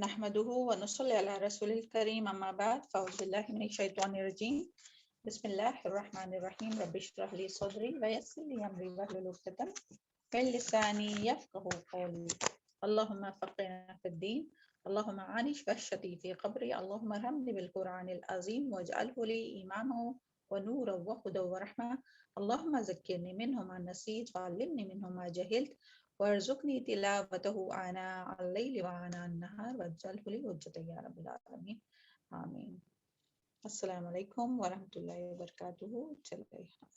نحمده ونصلي على رسول الكريم اما بعد فاعوذ بالله من الشيطان الرجيم بسم الله الرحمن الرحيم رب اشرح لي صدري ويسر لي امري واحلل عقدة من لساني يفقهوا قولي اللهم فقهنا في الدين اللهم عانش وحشتي في قبري اللهم ارحمني بالقرآن العظيم واجعله لي إماما ونورا وهدى ورحمة اللهم ذكرني منه ما نسيت وعلمني منه ما جهلت وارزقني تلاوته آناء الليل وآناء النهار واجعله لي حجة يا رب العالمين آمین. السلام علیکم ورحمۃ اللہ وبرکاتہ. چلے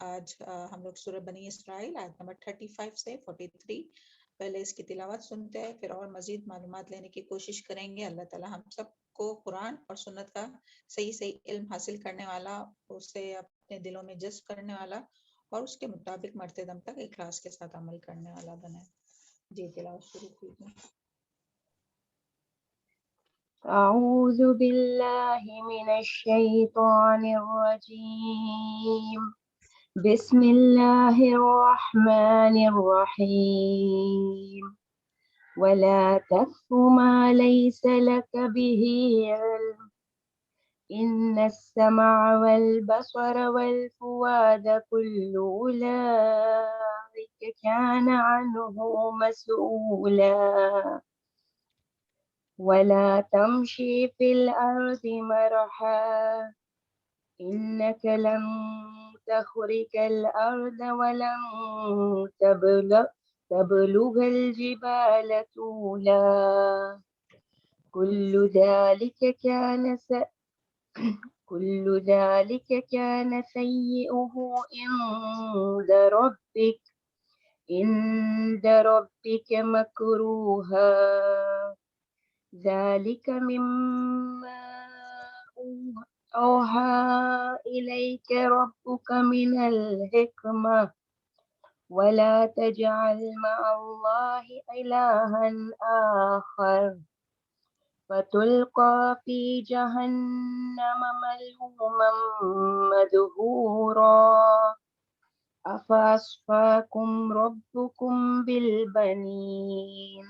آج ہم لوگ سورہ بنی اسرائیل آیت نمبر 35 سے 43 پہلے اس کی تلاوت سنتے ہیں، پھر اور مزید معلومات لینے کی کوشش کریں گے. اللہ تعالی ہم سب کو قرآن اور سنت کا صحیح علم حاصل کرنے والا، اسے اپنے دلوں میں جذب کرنے والا اور اس کے مطابق مرتے دم تک اخلاص کے ساتھ عمل کرنے والا بنائے. جی تلاوت شروع کیجیے. أعوذ بالله من الشيطان الرجيم بسم الله الرحمن الرحيم ولا تقف ما ليس لك به علم إن السمع والبصر والفؤاد كل أولئك كان عنه مسؤولا ولا تمشي في الأرض مرحا إنك لن تخرق الأرض ولن تبلغ الجبال طولا كل ذلك كان سيئه عند ربك مكروها ذلك مما أوحى إليك ربك من الحكمة ولا تجعل مع الله إلها آخر فتلقى في جهنم ملوما مدحورا أفأصفاكم ربكم بالبنين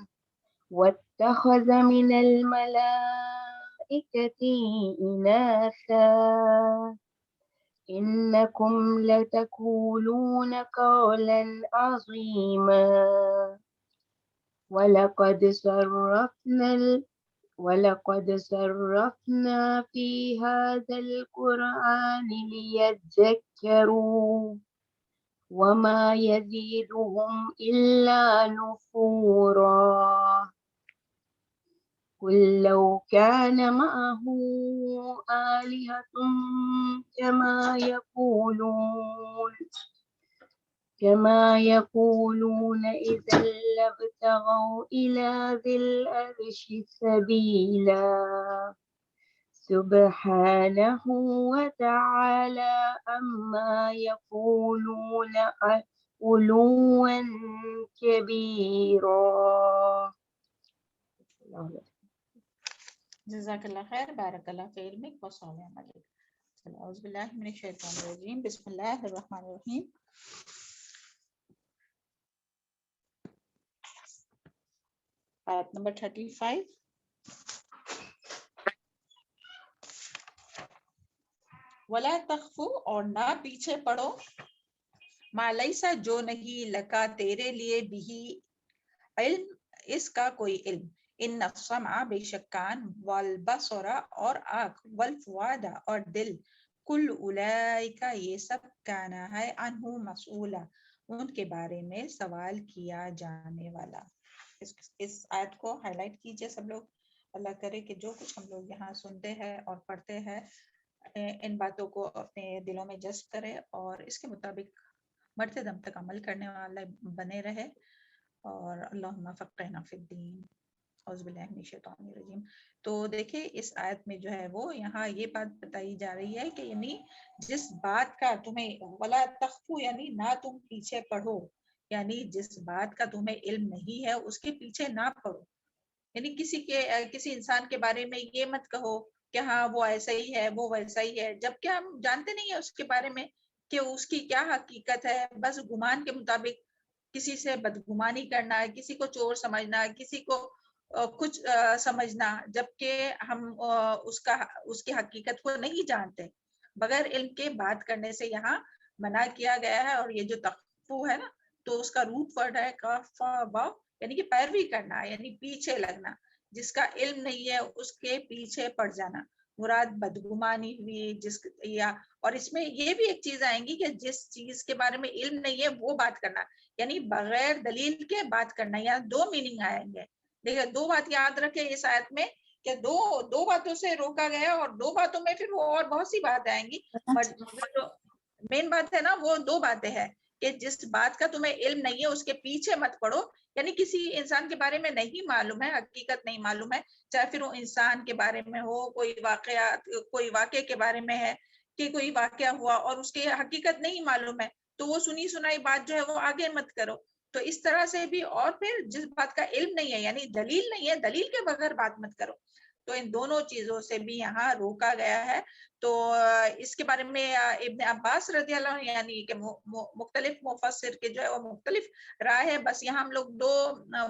واتخذ من الملائكة إناثا إنكم لتقولون قولا عظيما ولقد صرفنا في هذا القرآن ليذكروا وما يزيدهم إلا نفورا قل لو كان معه آلهة كما يقولون إذا لابتغوا إلى ذي العرش سبيلا سبحانه وتعالى عما يقولون علوا كبيرا. جزاک اللہ خیر، بارک اللہ فی علمک وصالح عملک. اعوذ باللہ من الشیطان الرجیم بسم اللہ الرحمن الرحیم. آیت نمبر 35. ولا تخفو، اور نہ پیچھے پڑو، ما لیسا، جو نہیں، لکا تیرے لیے، بھی علم، اس کا کوئی علم، ان السمع، بے شک کان، والبصر، اور آنکھ، والفؤاد، اور دل، کل اولئک، یہ سب، کانا ہے، عنہ، مسئولا، ان کے بارے میں سوال کیا جانے والا. اس آیت کو ہائی لائٹ کیجئے سب لوگ. اللہ کرے کہ جو کچھ ہم لوگ یہاں سنتے ہیں اور پڑھتے ہیں ان باتوں کو اپنے دلوں میں جذب کرے اور اس کے مطابق مرتے دم تک عمل کرنے والا بنے رہے. اور اللہم فقہنا فی الدین. اعوذ باللہ من الشیطان الرجیم. تو دیکھیں اس آیت میں جو ہے وہ یہاں یہ بات بتائی جا رہی ہے کہ یعنی جس بات کا تمہیں ولا تخفو، یعنی نہ تم پیچھے پڑھو، یعنی جس بات کا تمہیں علم نہیں ہے اس کے پیچھے نہ پڑھو. یعنی کسی انسان کے بارے میں یہ مت کہو کہ ہاں وہ ایسا ہی ہے، وہ ویسا ہی ہے، جبکہ ہم جانتے نہیں ہیں اس کے بارے میں کہ اس کی کیا حقیقت ہے. بس گمان کے مطابق کسی سے بدگمانی کرنا ہے، کسی کو چور سمجھنا ہے، کسی کو کچھ سمجھنا، جبکہ ہم اس کی حقیقت کو نہیں جانتے. بغیر علم کے بات کرنے سے یہاں منع کیا گیا ہے. اور یہ جو تخفو ہے نا، تو اس کا روٹ ورڈ ہے کاف واو، یعنی کہ پیروی کرنا، یعنی پیچھے لگنا. جس کا علم نہیں ہے اس کے پیچھے پڑ جانا. مراد بدگمانی ہوئی یا، اور اس میں یہ بھی ایک چیز آئیں گی کہ جس چیز کے بارے میں علم نہیں ہے وہ بات کرنا، یعنی بغیر دلیل کے بات کرنا. یا دو میننگ آئیں گے. دیکھیں، دو بات یاد رکھیں اس آیت میں کہ دو باتوں سے روکا گیا، اور دو باتوں میں پھر وہ اور بہت سی باتیں آئیں گی. مین بات ہے نا، وہ دو باتیں ہیں کہ جس بات کا تمہیں علم نہیں ہے اس کے پیچھے مت پڑو. یعنی کسی انسان کے بارے میں نہیں معلوم ہے، حقیقت نہیں معلوم ہے، چاہے پھر وہ انسان کے بارے میں ہو، کوئی واقعے کے بارے میں ہے کہ کوئی واقعہ ہوا اور اس کی حقیقت نہیں معلوم ہے، تو وہ سنی سنائی بات جو ہے وہ آگے مت کرو. تو اس طرح سے بھی، اور پھر جس بات کا علم نہیں ہے، یعنی دلیل نہیں ہے، دلیل کے بغیر بات مت کرو. تو ان دونوں چیزوں سے بھی یہاں روکا گیا ہے. تو اس کے بارے میں ابن عباس رضی اللہ عنہ، یعنی کہ مختلف مفسر کے جو ہے وہ مختلف رائے ہے. بس یہاں ہم لوگ دو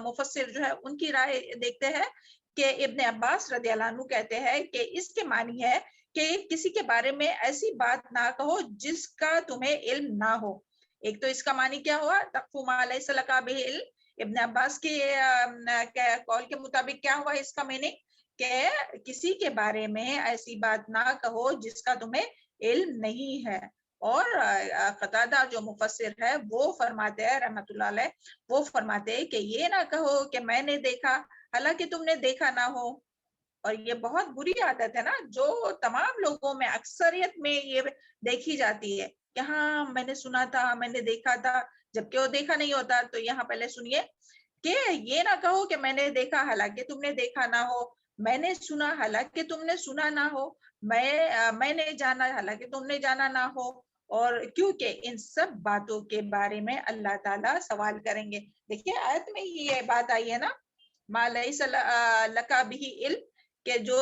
مفسر جو ہے ان کی رائے دیکھتے ہیں کہ ابن عباس رضی اللہ عنہ کہتے ہیں کہ اس کے معنی ہے کہ کسی کے بارے میں ایسی بات نہ کہو جس کا تمہیں علم نہ ہو. ایک تو اس کا معنی کیا ہوا، تقفو ما لیس لک بہ علم. ابن عباس کے قول کے مطابق کیا ہوا اس کا معنی کہ کسی کے بارے میں ایسی بات نہ کہو جس کا تمہیں علم نہیں ہے. اور قتادہ جو مفسر ہے وہ فرماتے ہیں رحمت اللہ علیہ، وہ فرماتے ہیں کہ یہ نہ کہو کہ میں نے دیکھا حالانکہ تم نے دیکھا نہ ہو. اور یہ بہت بری عادت ہے نا، جو تمام لوگوں میں، اکثریت میں یہ دیکھی جاتی ہے کہ ہاں میں نے سنا تھا، میں نے دیکھا تھا، جبکہ وہ دیکھا نہیں ہوتا. تو یہاں پہلے سنیے کہ یہ نہ کہو کہ میں نے دیکھا حالانکہ تم نے دیکھا نہ ہو، میں نے سنا حالانکہ تم نے سنا نہ ہو، میں نے جانا حالانکہ تم نے جانا نہ ہو. اور کیونکہ ان سب باتوں کے بارے میں اللہ تعالیٰ سوال کریں گے. دیکھیے آیت میں یہ بات آئی ہے نا، ما لیس لک بہ علم، کہ جو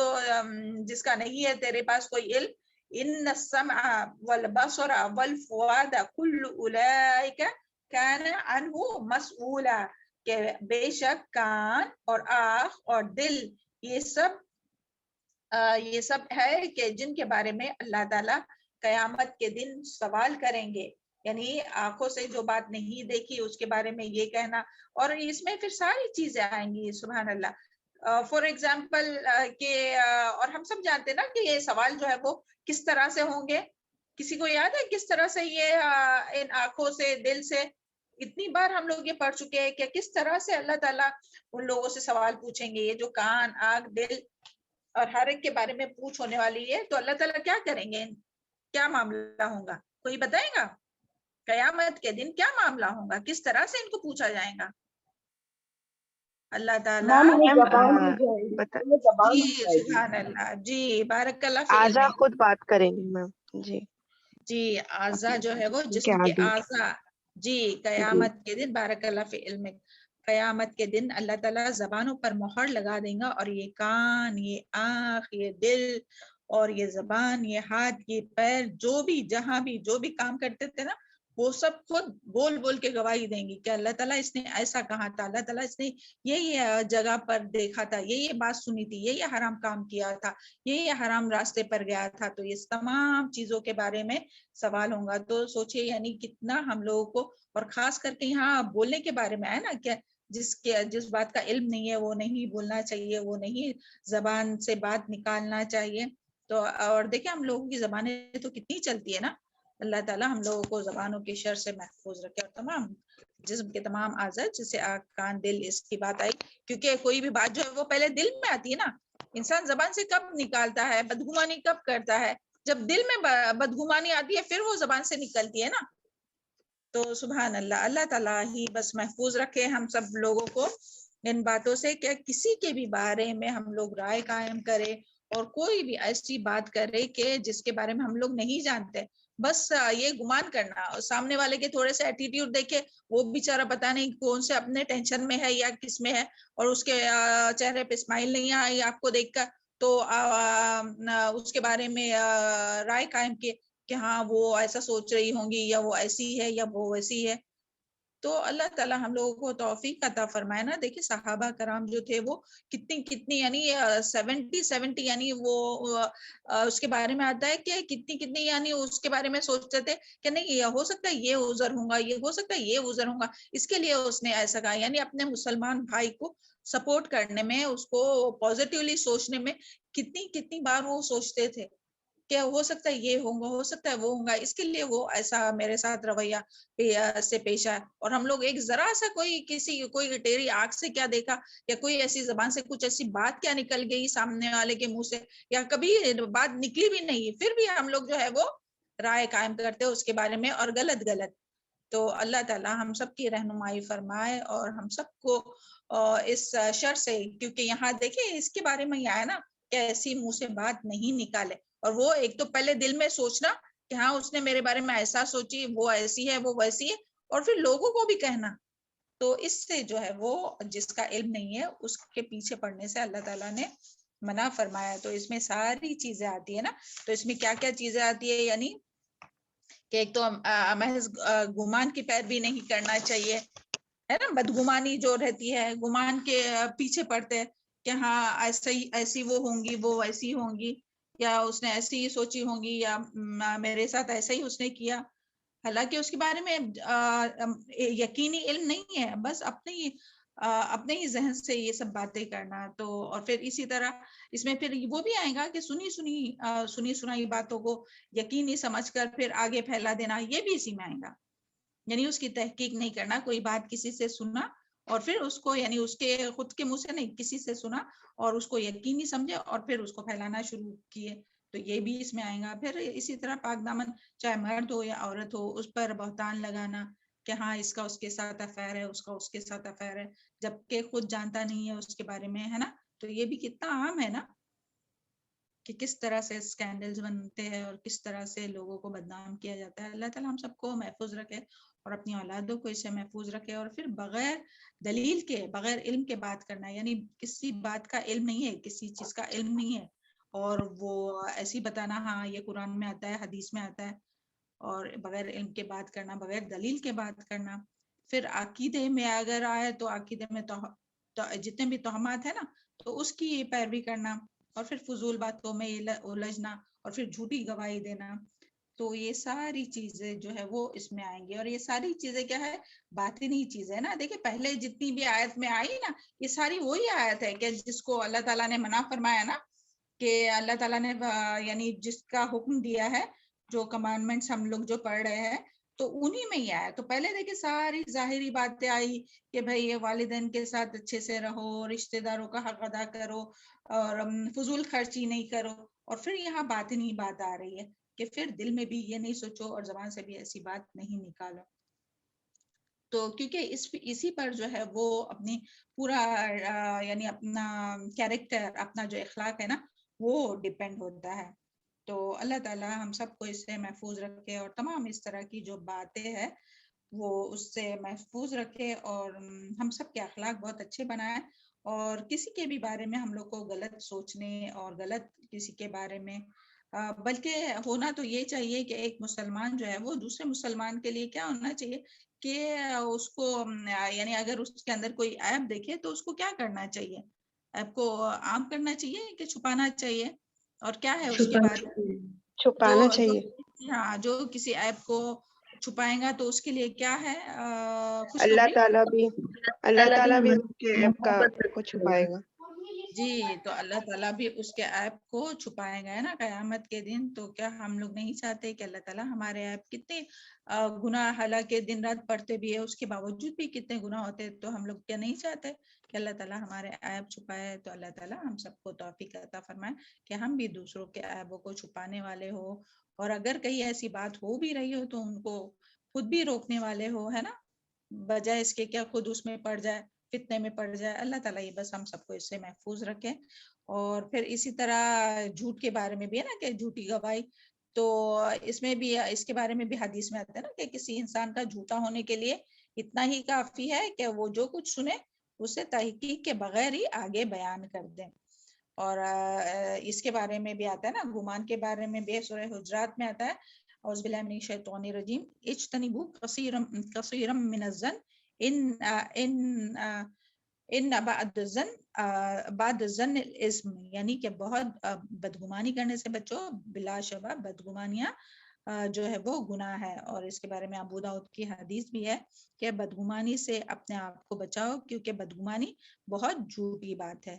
جس کا نہیں ہے تیرے پاس کوئی علم. ان السمع والبصر والفؤاد كل اولئک کان عنہ مسئولا، کہ بے شک کان اور آنکھ اور دل یہ سب ہے کہ جن کے بارے میں اللہ تعالیٰ قیامت کے دن سوال کریں گے. یعنی آنکھوں سے جو بات نہیں دیکھی اس کے بارے میں یہ کہنا، اور اس میں پھر ساری چیزیں آئیں گی. سبحان اللہ. فار ایگزامپل کہ اور ہم سب جانتے ہیں نا کہ یہ سوال جو ہے وہ کس طرح سے ہوں گے. کسی کو یاد ہے کس طرح سے یہ ان آنکھوں سے، دل سے؟ اتنی بار ہم لوگ یہ پڑھ چکے ہیں کہ کس طرح سے اللہ تعالیٰ ان لوگوں سے سوال پوچھیں گے. یہ جو کان، آنکھ، دل اور ہر ایک کے بارے میں پوچھ ہونے والی ہے، تو اللہ تعالیٰ کیا کریں گے؟ کیا معاملہ ہوگا؟ کوئی بتائے گا؟ قیامت کے دن کیا معاملہ ہوگا؟ کس طرح سے ان کو پوچھا جائے گا؟ اللہ تعالیٰ جی سبحان اللہ، جی بارک اللہ فی آزا علمک. خود بات کریں گے میم. جی جی اعضا جو ہے وہ جسم کے اعضا. جی قیامت کے دن، بارک اللہ فی علمک، قیامت کے دن اللہ تعالیٰ زبانوں پر مہر لگا دیں گا، اور یہ کان، یہ آنکھ، یہ دل اور یہ زبان، یہ ہاتھ، یہ پیر، جو بھی جہاں بھی جو بھی کام کرتے تھے نا، وہ سب خود بول بول کے گواہی دیں گی کہ اللہ تعالیٰ اس نے ایسا کہا تھا، اللہ تعالیٰ اس نے یہ جگہ پر دیکھا تھا، یہ بات سنی تھی، یہ حرام کام کیا تھا، یہ حرام راستے پر گیا تھا. تو یہ تمام چیزوں کے بارے میں سوال ہوگا. تو سوچئے یعنی کتنا ہم لوگوں کو، اور خاص کر کے یہاں بولنے کے بارے میں ہے نا کہ جس بات کا علم نہیں ہے وہ نہیں بولنا چاہیے، وہ نہیں زبان سے بات نکالنا چاہیے. تو اور دیکھیں ہم لوگوں کی زبانیں تو کتنی چلتی ہے نا. اللہ تعالیٰ ہم لوگوں کو زبانوں کی شر سے محفوظ رکھے، اور تمام جسم کے تمام اعضاء، جسے آنکھ، کان، دل، اس کی بات آئی کیونکہ کوئی بھی بات جو ہے وہ پہلے دل میں آتی ہے نا. انسان زبان سے کب نکالتا ہے، بدگمانی کب کرتا ہے؟ جب دل میں بدگمانی آتی ہے پھر وہ زبان سے نکلتی ہے نا. تو سبحان اللہ، اللہ تعالیٰ ہی بس محفوظ رکھے ہم سب لوگوں کو ان باتوں سے کہ کسی کے بھی بارے میں ہم لوگ رائے قائم کرے، اور کوئی بھی ایسی بات کرے کہ جس کے بارے میں ہم لوگ نہیں جانتے. بس یہ گمان کرنا، اور سامنے والے کے تھوڑے سے ایٹیٹیوڈ دیکھے، وہ بیچارہ پتہ نہیں کون سے اپنے ٹینشن میں ہے یا کس میں ہے، اور اس کے چہرے پہ اسمائل نہیں آئی آپ کو دیکھ کر، تو اس کے بارے میں رائے قائم کیے کہ ہاں وہ ایسا سوچ رہی ہوں گی، یا وہ ایسی ہے، یا وہ ویسی ہے. تو اللہ تعالیٰ ہم لوگوں کو توفیق عطا فرمائے نا. دیکھیں صحابہ کرام جو تھے وہ کتنی یعنی 70 یعنی وہ اس کے بارے میں آتا ہے کہ کتنی یعنی اس کے بارے میں سوچتے تھے کہ نہیں یہ ہو سکتا ہے یہ عذر ہوں گا، یہ ہو سکتا ہے یہ عذر ہوں گا، اس کے لیے اس نے ایسا کہا. یعنی اپنے مسلمان بھائی کو سپورٹ کرنے میں، اس کو پازیٹیولی سوچنے میں کتنی بار وہ سوچتے تھے کہ ہو سکتا ہے یہ ہوگا، ہو سکتا ہے وہ ہوگا، اس کے لیے وہ ایسا میرے ساتھ رویہ سے پیش آیا. اور ہم لوگ ایک ذرا سا کوئی ٹیری آنکھ سے کیا دیکھا، یا کوئی ایسی زبان سے کچھ ایسی بات کیا نکل گئی سامنے والے کے منہ سے، یا کبھی بات نکلی بھی نہیں، پھر بھی ہم لوگ جو ہے وہ رائے قائم کرتے اس کے بارے میں، اور غلط. تو اللہ تعالیٰ ہم سب کی رہنمائی فرمائے اور ہم سب کو اس شر سے، کیونکہ یہاں دیکھیں اس کے بارے میں یہ آیا نا کہ ایسی منہ سے بات نہیں نکالے. اور وہ ایک تو پہلے دل میں سوچنا کہ ہاں اس نے میرے بارے میں ایسا سوچی، وہ ایسی ہے وہ ویسی ہے، اور پھر لوگوں کو بھی کہنا. تو اس سے جو ہے وہ جس کا علم نہیں ہے اس کے پیچھے پڑنے سے اللہ تعالیٰ نے منع فرمایا. تو اس میں ساری چیزیں آتی ہے نا. تو اس میں کیا کیا چیزیں آتی ہے، یعنی کہ ایک تو محض گمان کی پیروی نہیں کرنا چاہیے، ہے نا. بدگمانی جو رہتی ہے، گمان کے پیچھے پڑتے کہ ہاں ایسی وہ ہوں گی، وہ ویسی ہوں گی، یا اس نے ایسی ہی سوچی ہوں گی، یا میرے ساتھ ایسا ہی اس نے کیا، حالانکہ اس کے بارے میں یقینی علم نہیں ہے، بس اپنے ہی ذہن سے یہ سب باتیں کرنا. تو اور پھر اسی طرح اس میں پھر وہ بھی آئے گا کہ سنی سنائی باتوں کو یقینی سمجھ کر پھر آگے پھیلا دینا، یہ بھی اسی میں آئے گا. یعنی اس کی تحقیق نہیں کرنا، کوئی بات کسی سے سنا اور پھر اس کو یعنی اس کے خود کے منہ سے نہیں، کسی سے سنا اور اس کو یقینی سمجھے اور پھر اس کو پھیلانا شروع کیے، تو یہ بھی اس میں آئے گا. پھر اسی طرح پاک دامن چاہے مرد ہو یا عورت ہو، اس پر بہتان لگانا کہ ہاں اس کا اس کے ساتھ افیئر ہے، اس کا اس کے ساتھ افیئر ہے، جبکہ خود جانتا نہیں ہے اس کے بارے میں، ہے نا. تو یہ بھی کتنا عام ہے نا کہ کس طرح سے اسکینڈلز بنتے ہیں اور کس طرح سے لوگوں کو بدنام کیا جاتا ہے. اللہ تعالیٰ ہم سب کو محفوظ رکھے اور اپنی اولادوں کو اسے محفوظ رکھے. اور پھر بغیر دلیل کے، بغیر علم کے بات کرنا، یعنی کسی بات کا علم نہیں ہے، کسی چیز کا علم نہیں ہے، اور وہ ایسی بتانا ہاں یہ قرآن میں آتا ہے، حدیث میں آتا ہے، اور بغیر علم کے بات کرنا، بغیر دلیل کے بات کرنا. پھر عقیدے میں اگر آئے تو عقیدے میں جتنے بھی توہمات ہیں نا، تو اس کی پیروی کرنا، اور پھر فضول باتوں میں الجھنا، اور پھر جھوٹی گواہی دینا. تو یہ ساری چیزیں جو ہے وہ اس میں آئیں گی. اور یہ ساری چیزیں کیا ہے، باطنی چیزیں نا. دیکھیں پہلے جتنی بھی آیت میں آئی نا، یہ ساری وہی آیت ہے کہ جس کو اللہ تعالیٰ نے منع فرمایا نا، کہ اللہ تعالیٰ نے یعنی جس کا حکم دیا ہے، جو کمانڈمنٹس ہم لوگ جو پڑھ رہے ہیں، تو انہی میں ہی آیا. تو پہلے دیکھیں ساری ظاہری باتیں آئی کہ بھئی یہ والدین کے ساتھ اچھے سے رہو، رشتہ داروں کا حق ادا کرو، اور فضول خرچی نہیں کرو. اور پھر یہاں باطنی بات آ رہی ہے کہ پھر دل میں بھی یہ نہیں سوچو اور زبان سے بھی ایسی بات نہیں نکالو. تو کیونکہ اسی پر جو ہے وہ اپنی پورا یعنی اپنا کیریکٹر، اپنا جو اخلاق ہے نا، وہ ڈیپینڈ ہوتا ہے. تو اللہ تعالیٰ ہم سب کو اس سے محفوظ رکھے اور تمام اس طرح کی جو باتیں ہیں وہ اس سے محفوظ رکھے، اور ہم سب کے اخلاق بہت اچھے بنائے، اور کسی کے بھی بارے میں ہم لوگ کو غلط سوچنے اور غلط کسی کے بارے میں بلکہ ہونا تو یہ چاہیے کہ ایک مسلمان جو ہے وہ دوسرے مسلمان کے لیے کیا ہونا چاہیے کہ اس کو یعنی اگر اس کے اندر کوئی عیب دیکھے تو اس کو کیا کرنا چاہیے، عیب کو عام کرنا چاہیے کہ چھپانا چاہیے. اور کیا ہے اس کی بات، چھپانا چاہیے. ہاں جو کسی عیب کو چھپائیں گا تو اس کے لیے کیا ہے اللہ خوشخبری. تعالیٰ بھی اس کے عیب کو چھپائے گا. جی تو اللہ تعالیٰ بھی اس کے عیب کو چھپائے گا نا قیامت کے دن. تو کیا ہم لوگ نہیں چاہتے کہ اللہ تعالیٰ ہمارے عیب، کتنے گناہ حالانکہ دن رات پڑھتے بھی ہے اس کے باوجود بھی کتنے گناہ ہوتے، تو ہم لوگ کیا نہیں چاہتے کہ اللہ تعالیٰ ہمارے عیب چھپائے. تو اللہ تعالیٰ ہم سب کو توفیق عطا فرمائے کہ ہم بھی دوسروں کے عیبوں کو چھپانے والے ہو، اور اگر کہیں ایسی بات ہو بھی رہی ہو تو ان کو خود بھی روکنے والے ہو، ہے نا، بجائے اس کے کیا خود اس میں پڑ جائے، فتنے میں پڑ جائے. اللہ تعالیٰ یہ بس ہم سب کو اس سے محفوظ رکھے. اور پھر اسی طرح جھوٹ کے بارے میں بھی ہے نا کہ جھوٹی گواہی، تو اس میں بھی اس کے بارے میں بھی حدیث میں آتا ہے نا کہ کسی انسان کا جھوٹا ہونے کے لیے اتنا ہی کافی ہے کہ وہ جو کچھ سنے اسے تحقیق کے بغیر ہی آگے بیان کر دیں. اور اس کے بارے میں بھی آتا ہے نا، گمان کے بارے میں بھی سورہ حجرات میں آتا ہے اعوذ باللہ من الشیطان الرجیم اجتنبوا کثیرا من الظن ان بعد الظن الاسم، یعنی کہ بہت بدگمانی کرنے سے بچو، بلا شبہ بدگمانیاں جو ہے وہ گناہ ہے. اور اس کے بارے میں ابو داؤد کی حدیث بھی ہے کہ بدگمانی سے اپنے آپ کو بچاؤ، کیونکہ بدگمانی بہت جھوٹی بات ہے.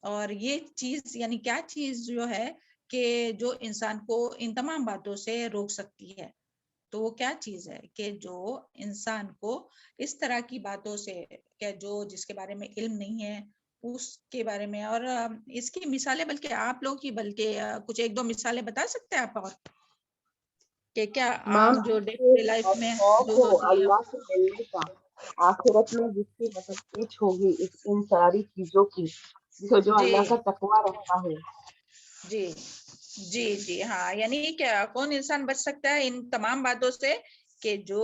اور یہ چیز یعنی کیا چیز جو ہے کہ جو انسان کو ان تمام باتوں سے روک سکتی ہے، تو وہ کیا چیز ہے کہ جو انسان کو اس طرح کی باتوں سے، کہ جو جس کے بارے میں علم نہیں ہے اس کے بارے میں. اور اس کی مثالیں بلکہ آپ لوگ ہی بلکہ کچھ ایک دو مثالیں بتا سکتے ہیں آپ، اور کہ کیا میم عام جو ڈے ٹو ڈے لائف میں خوف جو ہو ہوتی ہے. اللہ سے ملنے کا، آخرت میں جس کی مطلب پیچ ہوگی ان ساری چیزوں کی، جو جی اللہ کا تقوی رکھتا ہے. جی جی جی ہاں، یعنی کیا کون انسان بچ سکتا ہے ان تمام باتوں سے کہ جو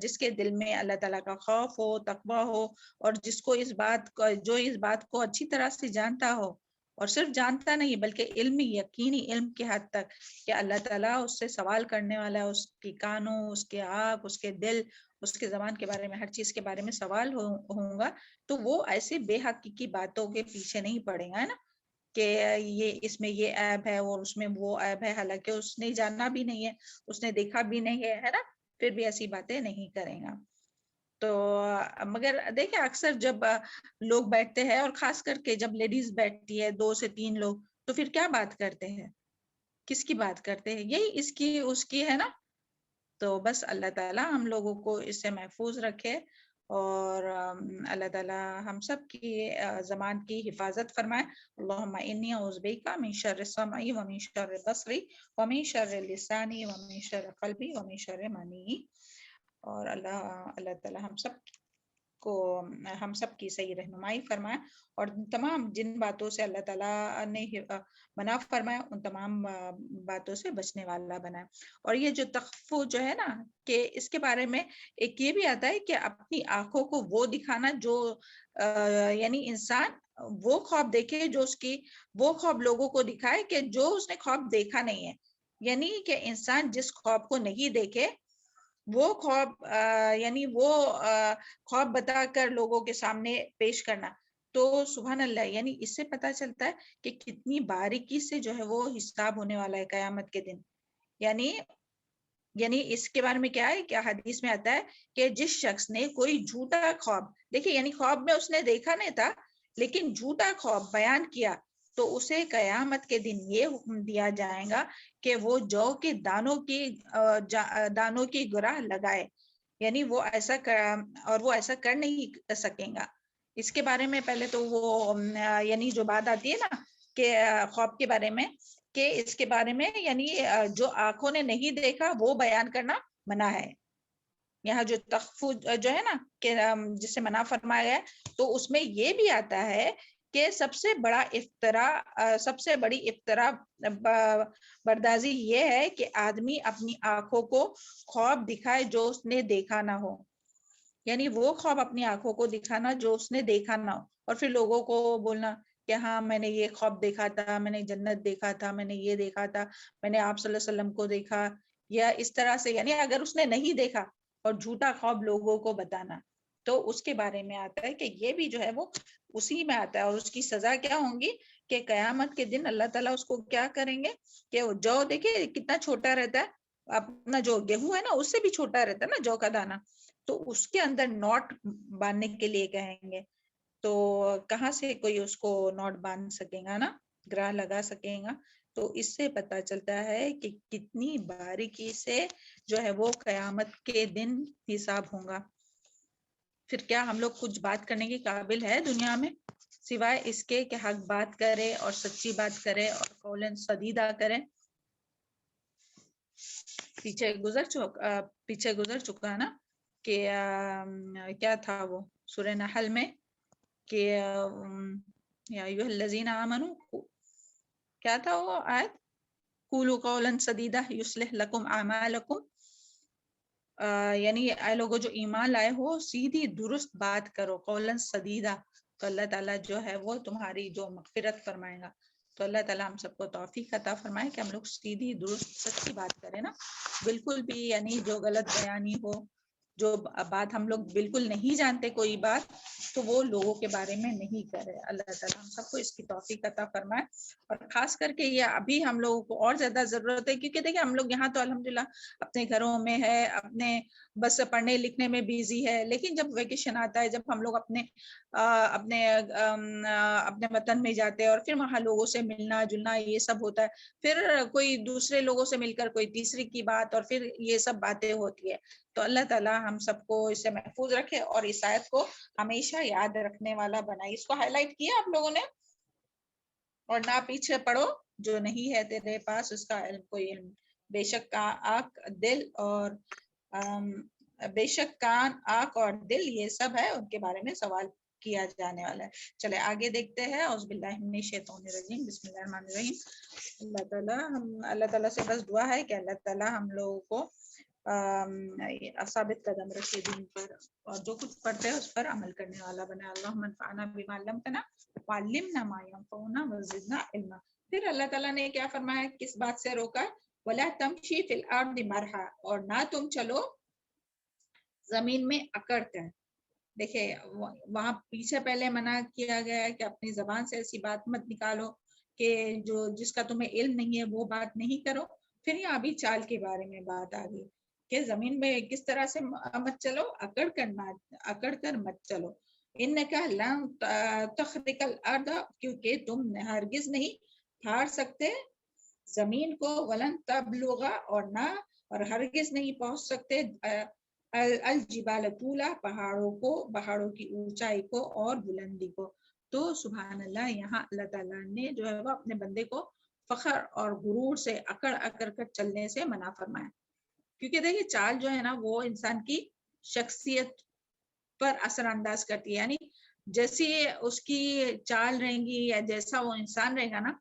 جس کے دل میں اللہ تعالیٰ کا خوف ہو، تقوی ہو، اور جس کو اس بات کو اچھی طرح سے جانتا ہو، اور صرف جانتا نہیں بلکہ علمی یقینی علم کی حد تک کہ اللہ تعالیٰ اس سے سوال کرنے والا ہے، اس کی کانوں، اس کے آنکھ، اس کے دل، اس کے زبان کے بارے میں، ہر چیز کے بارے میں سوال ہوں گا، تو وہ ایسے بے حقیقی باتوں کے پیچھے نہیں پڑے گا، ہے نا، کہ یہ اس میں یہ عیب ہے اور اس میں وہ عیب ہے، حالانکہ اس نے جاننا بھی نہیں ہے، اس نے دیکھا بھی نہیں ہے نا، پھر بھی ایسی باتیں نہیں کرے گا. تو مگر دیکھیں اکثر جب لوگ بیٹھتے ہیں، اور خاص کر کے جب لیڈیز بیٹھتی ہے 2 سے 3 لوگ، تو پھر کیا بات کرتے ہیں، کس کی بات کرتے ہیں، یہی اس کی اس کی ہے نا. تو بس اللہ تعالیٰ ہم لوگوں کو اس سے محفوظ رکھے، اور اللہ تعالیٰ ہم سب کی زبان کی حفاظت فرمائے. اللہم انی اعوذ بک من شر سمعی ومن شر بصری ومن شر لسانی ومن شر قلبی ومن شر منی. اور اللہ تعالیٰ ہم سب کی صحیح رہنمائی فرمائے، اور تمام جن باتوں سے اللہ تعالیٰ نے منع فرمایا ان تمام باتوں سے بچنے والا بنائے. اور یہ جو تخفف جو ہے نا، کہ اس کے بارے میں ایک یہ بھی آتا ہے کہ اپنی آنکھوں کو وہ دکھانا جو یعنی انسان وہ خواب دیکھے جو اس کی وہ خواب لوگوں کو دکھائے کہ جو اس نے خواب دیکھا نہیں ہے. یعنی کہ انسان جس خواب کو نہیں دیکھے وہ خواب یعنی وہ خواب بتا کر لوگوں کے سامنے پیش کرنا. تو سبحان اللہ، یعنی اس سے پتہ چلتا ہے کہ کتنی باریکی سے جو ہے وہ حساب ہونے والا ہے قیامت کے دن. یعنی اس کے بارے میں کیا ہے، کیا حدیث میں آتا ہے کہ جس شخص نے کوئی جھوٹا خواب دیکھے، یعنی خواب میں اس نے دیکھا نہیں تھا لیکن جھوٹا خواب بیان کیا، تو اسے قیامت کے دن یہ حکم دیا جائے گا کہ وہ جو کے دانوں کی گرہ لگائے. یعنی وہ ایسا کر نہیں سکیں گا. اس کے بارے میں پہلے تو وہ یعنی جو بات آتی ہے نا کہ خواب کے بارے میں، کہ اس کے بارے میں یعنی جو آنکھوں نے نہیں دیکھا وہ بیان کرنا منع ہے. یہاں جو تخفف جو ہے نا کہ جس سے منع فرمایا گیا ہے، تو اس میں یہ بھی آتا ہے کہ سب سے بڑی افطرا بردازی یہ ہے کہ آدمی اپنی آنکھوں کو خواب دکھائے جو اس نے دیکھا نہ ہو. یعنی وہ خواب اپنی آنکھوں کو دکھانا جو اس نے دیکھا نہ ہو، اور پھر لوگوں کو بولنا کہ ہاں میں نے یہ خواب دیکھا تھا، میں نے جنت دیکھا تھا، میں نے یہ دیکھا تھا، میں نے آپ صلی اللہ علیہ وسلم کو دیکھا، یا اس طرح سے. یعنی اگر اس نے نہیں دیکھا اور جھوٹا خواب لوگوں کو بتانا، تو اس کے بارے میں آتا ہے کہ یہ بھی جو ہے وہ اسی میں آتا ہے. اور اس کی سزا کیا ہوں گی کہ قیامت کے دن اللہ تعالیٰ اس کو کیا کریں گے کہ جو دیکھیں کتنا چھوٹا رہتا ہے، اپنا جو گیہوں ہے نا اس سے بھی چھوٹا رہتا ہے نا جو کا دانا، تو اس کے اندر نوٹ باندھنے کے لیے کہیں گے. تو کہاں سے کوئی اس کو نوٹ باندھ سکے گا نا، گرہ لگا سکے گا. تو اس سے پتہ چلتا ہے کہ کتنی باریکی سے جو ہے وہ قیامت کے دن حساب ہوگا. پھر کیا ہم لوگ کچھ بات کرنے کے قابل ہے دنیا میں سوائے اس کے کہ حق بات کرے اور سچی بات کرے اور قولاً سدیدہ کرے. پیچھے گزر چکا نا کہ کیا تھا وہ سورہ نحل میں کہ یا ایھا الذین آمنوا، کیا تھا وہ آیت، قولوا قولا سدیدہ یصلح لکم اعمالکم، یعنی اے لوگوں جو ایمان لائے ہو سیدھی درست بات کرو، قولا سدیدہ، تو اللہ تعالیٰ جو ہے وہ تمہاری جو مغفرت فرمائے گا. تو تو اللہ تعالیٰ ہم سب کو توفیق عطا فرمائے کہ ہم لوگ سیدھی درست سچی بات کریں نا, بالکل بھی یعنی جو غلط بیانی ہو, جو بات ہم لوگ بالکل نہیں جانتے کوئی بات, تو وہ لوگوں کے بارے میں نہیں کرے. اللہ تعالیٰ ہم سب کو اس کی توفیق عطا فرمائے. اور خاص کر کے یہ ابھی ہم لوگوں کو اور زیادہ ضرورت ہے, کیونکہ دیکھیں ہم لوگ یہاں تو الحمدللہ اپنے گھروں میں ہے, اپنے بس پڑھنے لکھنے میں بیزی ہے, لیکن جب ویکیشن آتا ہے, جب ہم لوگ اپنے وطن میں جاتے ہیں اور پھر وہاں لوگوں سے ملنا جلنا یہ سب ہوتا ہے, پھر کوئی دوسرے لوگوں سے مل کر کوئی تیسری کی بات, اور پھر یہ سب باتیں ہوتی ہے. تو اللہ تعالیٰ ہم سب کو اس سے محفوظ رکھے اور اس آیت کو ہمیشہ یاد رکھنے والا بنائے. اس کو ہائی لائٹ کیا آپ لوگوں نے, اور نہ پیچھے پڑو جو نہیں ہے تیرے پاس اس کا علم, کوئی علم. بے شک آنکھ دل اور بے شک کان آنکھ اور دل یہ سب ہے, ان کے بارے میں سوال کیا جانے والا ہے. چلے آگے دیکھتے ہیں. اعوذ باللہ من الشیطان الرجیم, بسم اللہ الرحمن الرحیم. اللہ تعالیٰ سے بس دعا ہے کہ اللہ تعالیٰ ہم لوگوں کو ثابت قدم رکھے دین پر, اور جو کچھ پڑھتے ہیں اس پر عمل کرنے والا بنا. اللہم انفعنا بما علمتنا وعلمنا ما ينفعنا وزدنا علما. پھر اللہ تعالیٰ نے کیا فرمایا, کس بات سے روکا, ولا تمشی فی الارض مرحا, اور نہ تم چلو زمین میں اکڑ کر. دیکھیں وہاں پیچھے پہلے منع کیا گیا ہے کہ اپنی زبان سے ایسی بات مت نکالو کہ جو جس کا تمہیں علم نہیں ہے وہ بات نہیں کرو. پھر یہاں ابھی چال کے بارے میں بات آ گئی کہ زمین میں کس طرح سے مت چلو, اکڑ کر مت چلو. انکا لن تخرق الارض, کیونکہ تم ہرگز نہیں پھاڑ سکتے زمین کو, ولن تبلغ, اور ہرگز نہیں پہنچ سکتے الجبال طولا, پہاڑوں کی اونچائی کو اور بلندی کو. تو سبحان اللہ, یہاں اللہ تعالیٰ نے جو ہے وہ اپنے بندے کو فخر اور غرور سے اکڑ کر چلنے سے منع فرمایا, کیونکہ دیکھیے چال جو ہے نا وہ انسان کی شخصیت پر اثر انداز کرتی ہے. یعنی جیسی اس کی چال رہیں گی یا جیسا وہ انسان رہے گا نا,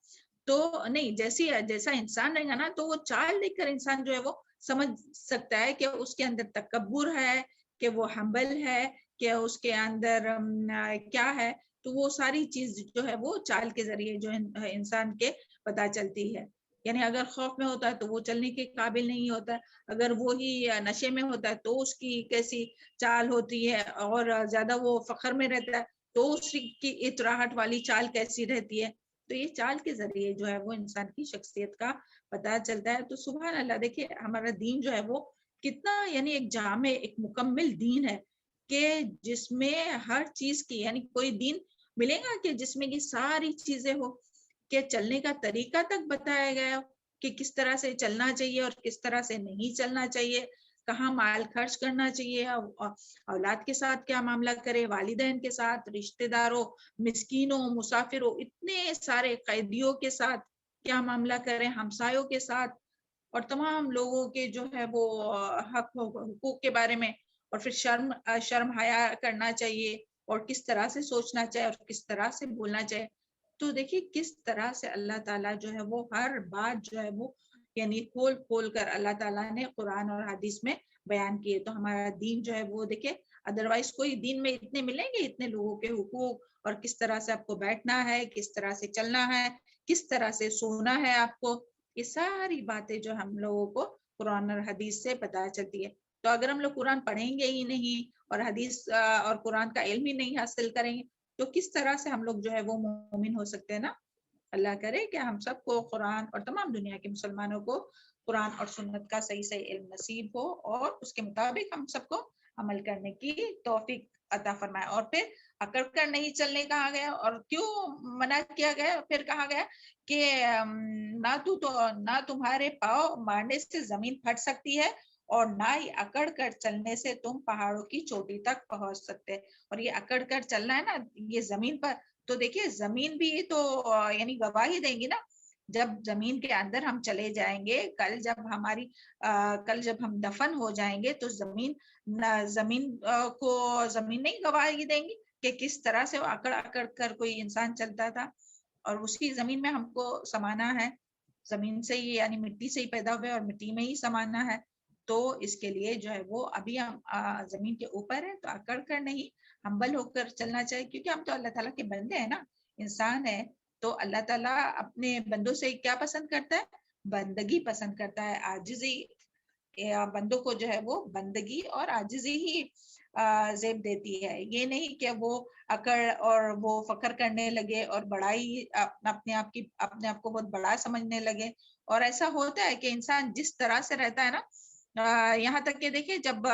تو نہیں جیسا انسان رہے گا نا, تو وہ چال دیکھ کر انسان جو ہے وہ سمجھ سکتا ہے کہ اس کے اندر تکبر ہے, کہ وہ ہمبل ہے, کہ اس کے اندر کیا ہے. تو وہ ساری چیز جو ہے وہ چال کے ذریعے جو انسان کے پتہ چلتی ہے. یعنی اگر خوف میں ہوتا ہے تو وہ چلنے کے قابل نہیں ہوتا ہے, اگر وہی نشے میں ہوتا ہے تو اس کی کیسی چال ہوتی ہے, اور زیادہ وہ فخر میں رہتا ہے تو اس کی اطراحٹ والی چال کیسی رہتی ہے. تو یہ چال کے ذریعے جو ہے وہ انسان کی شخصیت کا پتہ چلتا ہے. تو سبحان اللہ, دیکھیے ہمارا دین جو ہے وہ کتنا یعنی ایک جامع ایک مکمل دین ہے, کہ جس میں ہر چیز کی یعنی کوئی دین ملے گا کہ جس میں یہ ساری چیزیں ہو, کہ چلنے کا طریقہ تک بتایا گیا ہو کہ کس طرح سے چلنا چاہیے اور کس طرح سے نہیں چلنا چاہیے, کہاں مال خرچ کرنا چاہیے, اولاد کے ساتھ کیا معاملہ کرے, والدین کے ساتھ, رشتہ داروں, مسکینوں, مسافروں, اتنے سارے قیدیوں کے ساتھ کیا معاملہ کریں, ہمسایوں کے ساتھ, اور تمام لوگوں کے جو ہے وہ حقوق کے بارے میں, اور پھر شرم حیا کرنا چاہیے, اور کس طرح سے سوچنا چاہیے اور کس طرح سے بولنا چاہیے. تو دیکھیے کس طرح سے اللہ تعالیٰ جو ہے وہ ہر بات جو ہے وہ یعنی کھول کر اللہ تعالیٰ نے قرآن اور حدیث میں بیان کیے. تو ہمارا دین جو ہے وہ دیکھیں, ادروائز کوئی دین میں اتنے ملیں گے, اتنے لوگوں کے حقوق, اور کس طرح سے آپ کو بیٹھنا ہے, کس طرح سے چلنا ہے, کس طرح سے سونا ہے آپ کو, یہ ساری باتیں جو ہم لوگوں کو قرآن اور حدیث سے پتہ چلتی ہے. تو اگر ہم لوگ قرآن پڑھیں گے ہی نہیں اور حدیث اور قرآن کا علم ہی نہیں حاصل کریں گے, تو کس طرح سے ہم لوگ جو ہے وہ مومن ہو سکتے ہیں نا. اللہ کرے کہ ہم سب کو قرآن اور تمام دنیا کے مسلمانوں کو قرآن اور سنت کا صحیح علم نصیب ہو, اور اس کے مطابق ہم سب کو عمل کرنے کی توفیق عطا فرمائے. اور پھر اکڑ کر نہیں چلنے کہا گیا, اور کیوں منع کیا گیا, پھر کہا گیا کہ نہ تمہارے پاؤں مارنے سے زمین پھٹ سکتی ہے, اور نہ ہی اکڑ کر چلنے سے تم پہاڑوں کی چوٹی تک پہنچ سکتے. اور یہ اکڑ کر چلنا ہے نا یہ زمین پر, تو دیکھیے زمین بھی تو یعنی گواہی دیں گی نا. جب زمین کے اندر ہم چلے جائیں گے, کل جب ہم دفن ہو جائیں گے, تو زمین نہیں گواہی دیں گی کہ کس طرح سے وہ اکڑ کر کوئی انسان چلتا تھا, اور اسی زمین میں ہم کو سمانا ہے. زمین سے ہی یعنی مٹی سے ہی پیدا ہوئے اور مٹی میں ہی سمانا ہے. تو اس کے لیے جو ہے وہ ابھی ہم زمین کے اوپر ہے, تو اکڑ کر نہیں ہمبل ہو کر چلنا چاہیے, کیونکہ ہم تو اللہ تعالیٰ کے بندے ہیں نا, انسان ہے. تو اللہ تعالیٰ اپنے بندوں سے کیا پسند کرتا ہے؟ بندگی پسند کرتا ہے، عاجزی. بندوں کو جو ہے وہ بندگی اور عاجزی ہی زیب دیتی ہے. یہ نہیں کہ وہ اکڑ اور وہ فخر کرنے لگے اور بڑائی اپنے آپ کو بہت بڑا سمجھنے لگے. اور ایسا ہوتا ہے کہ انسان جس طرح سے رہتا ہے نا، یہاں تک کہ دیکھیں جب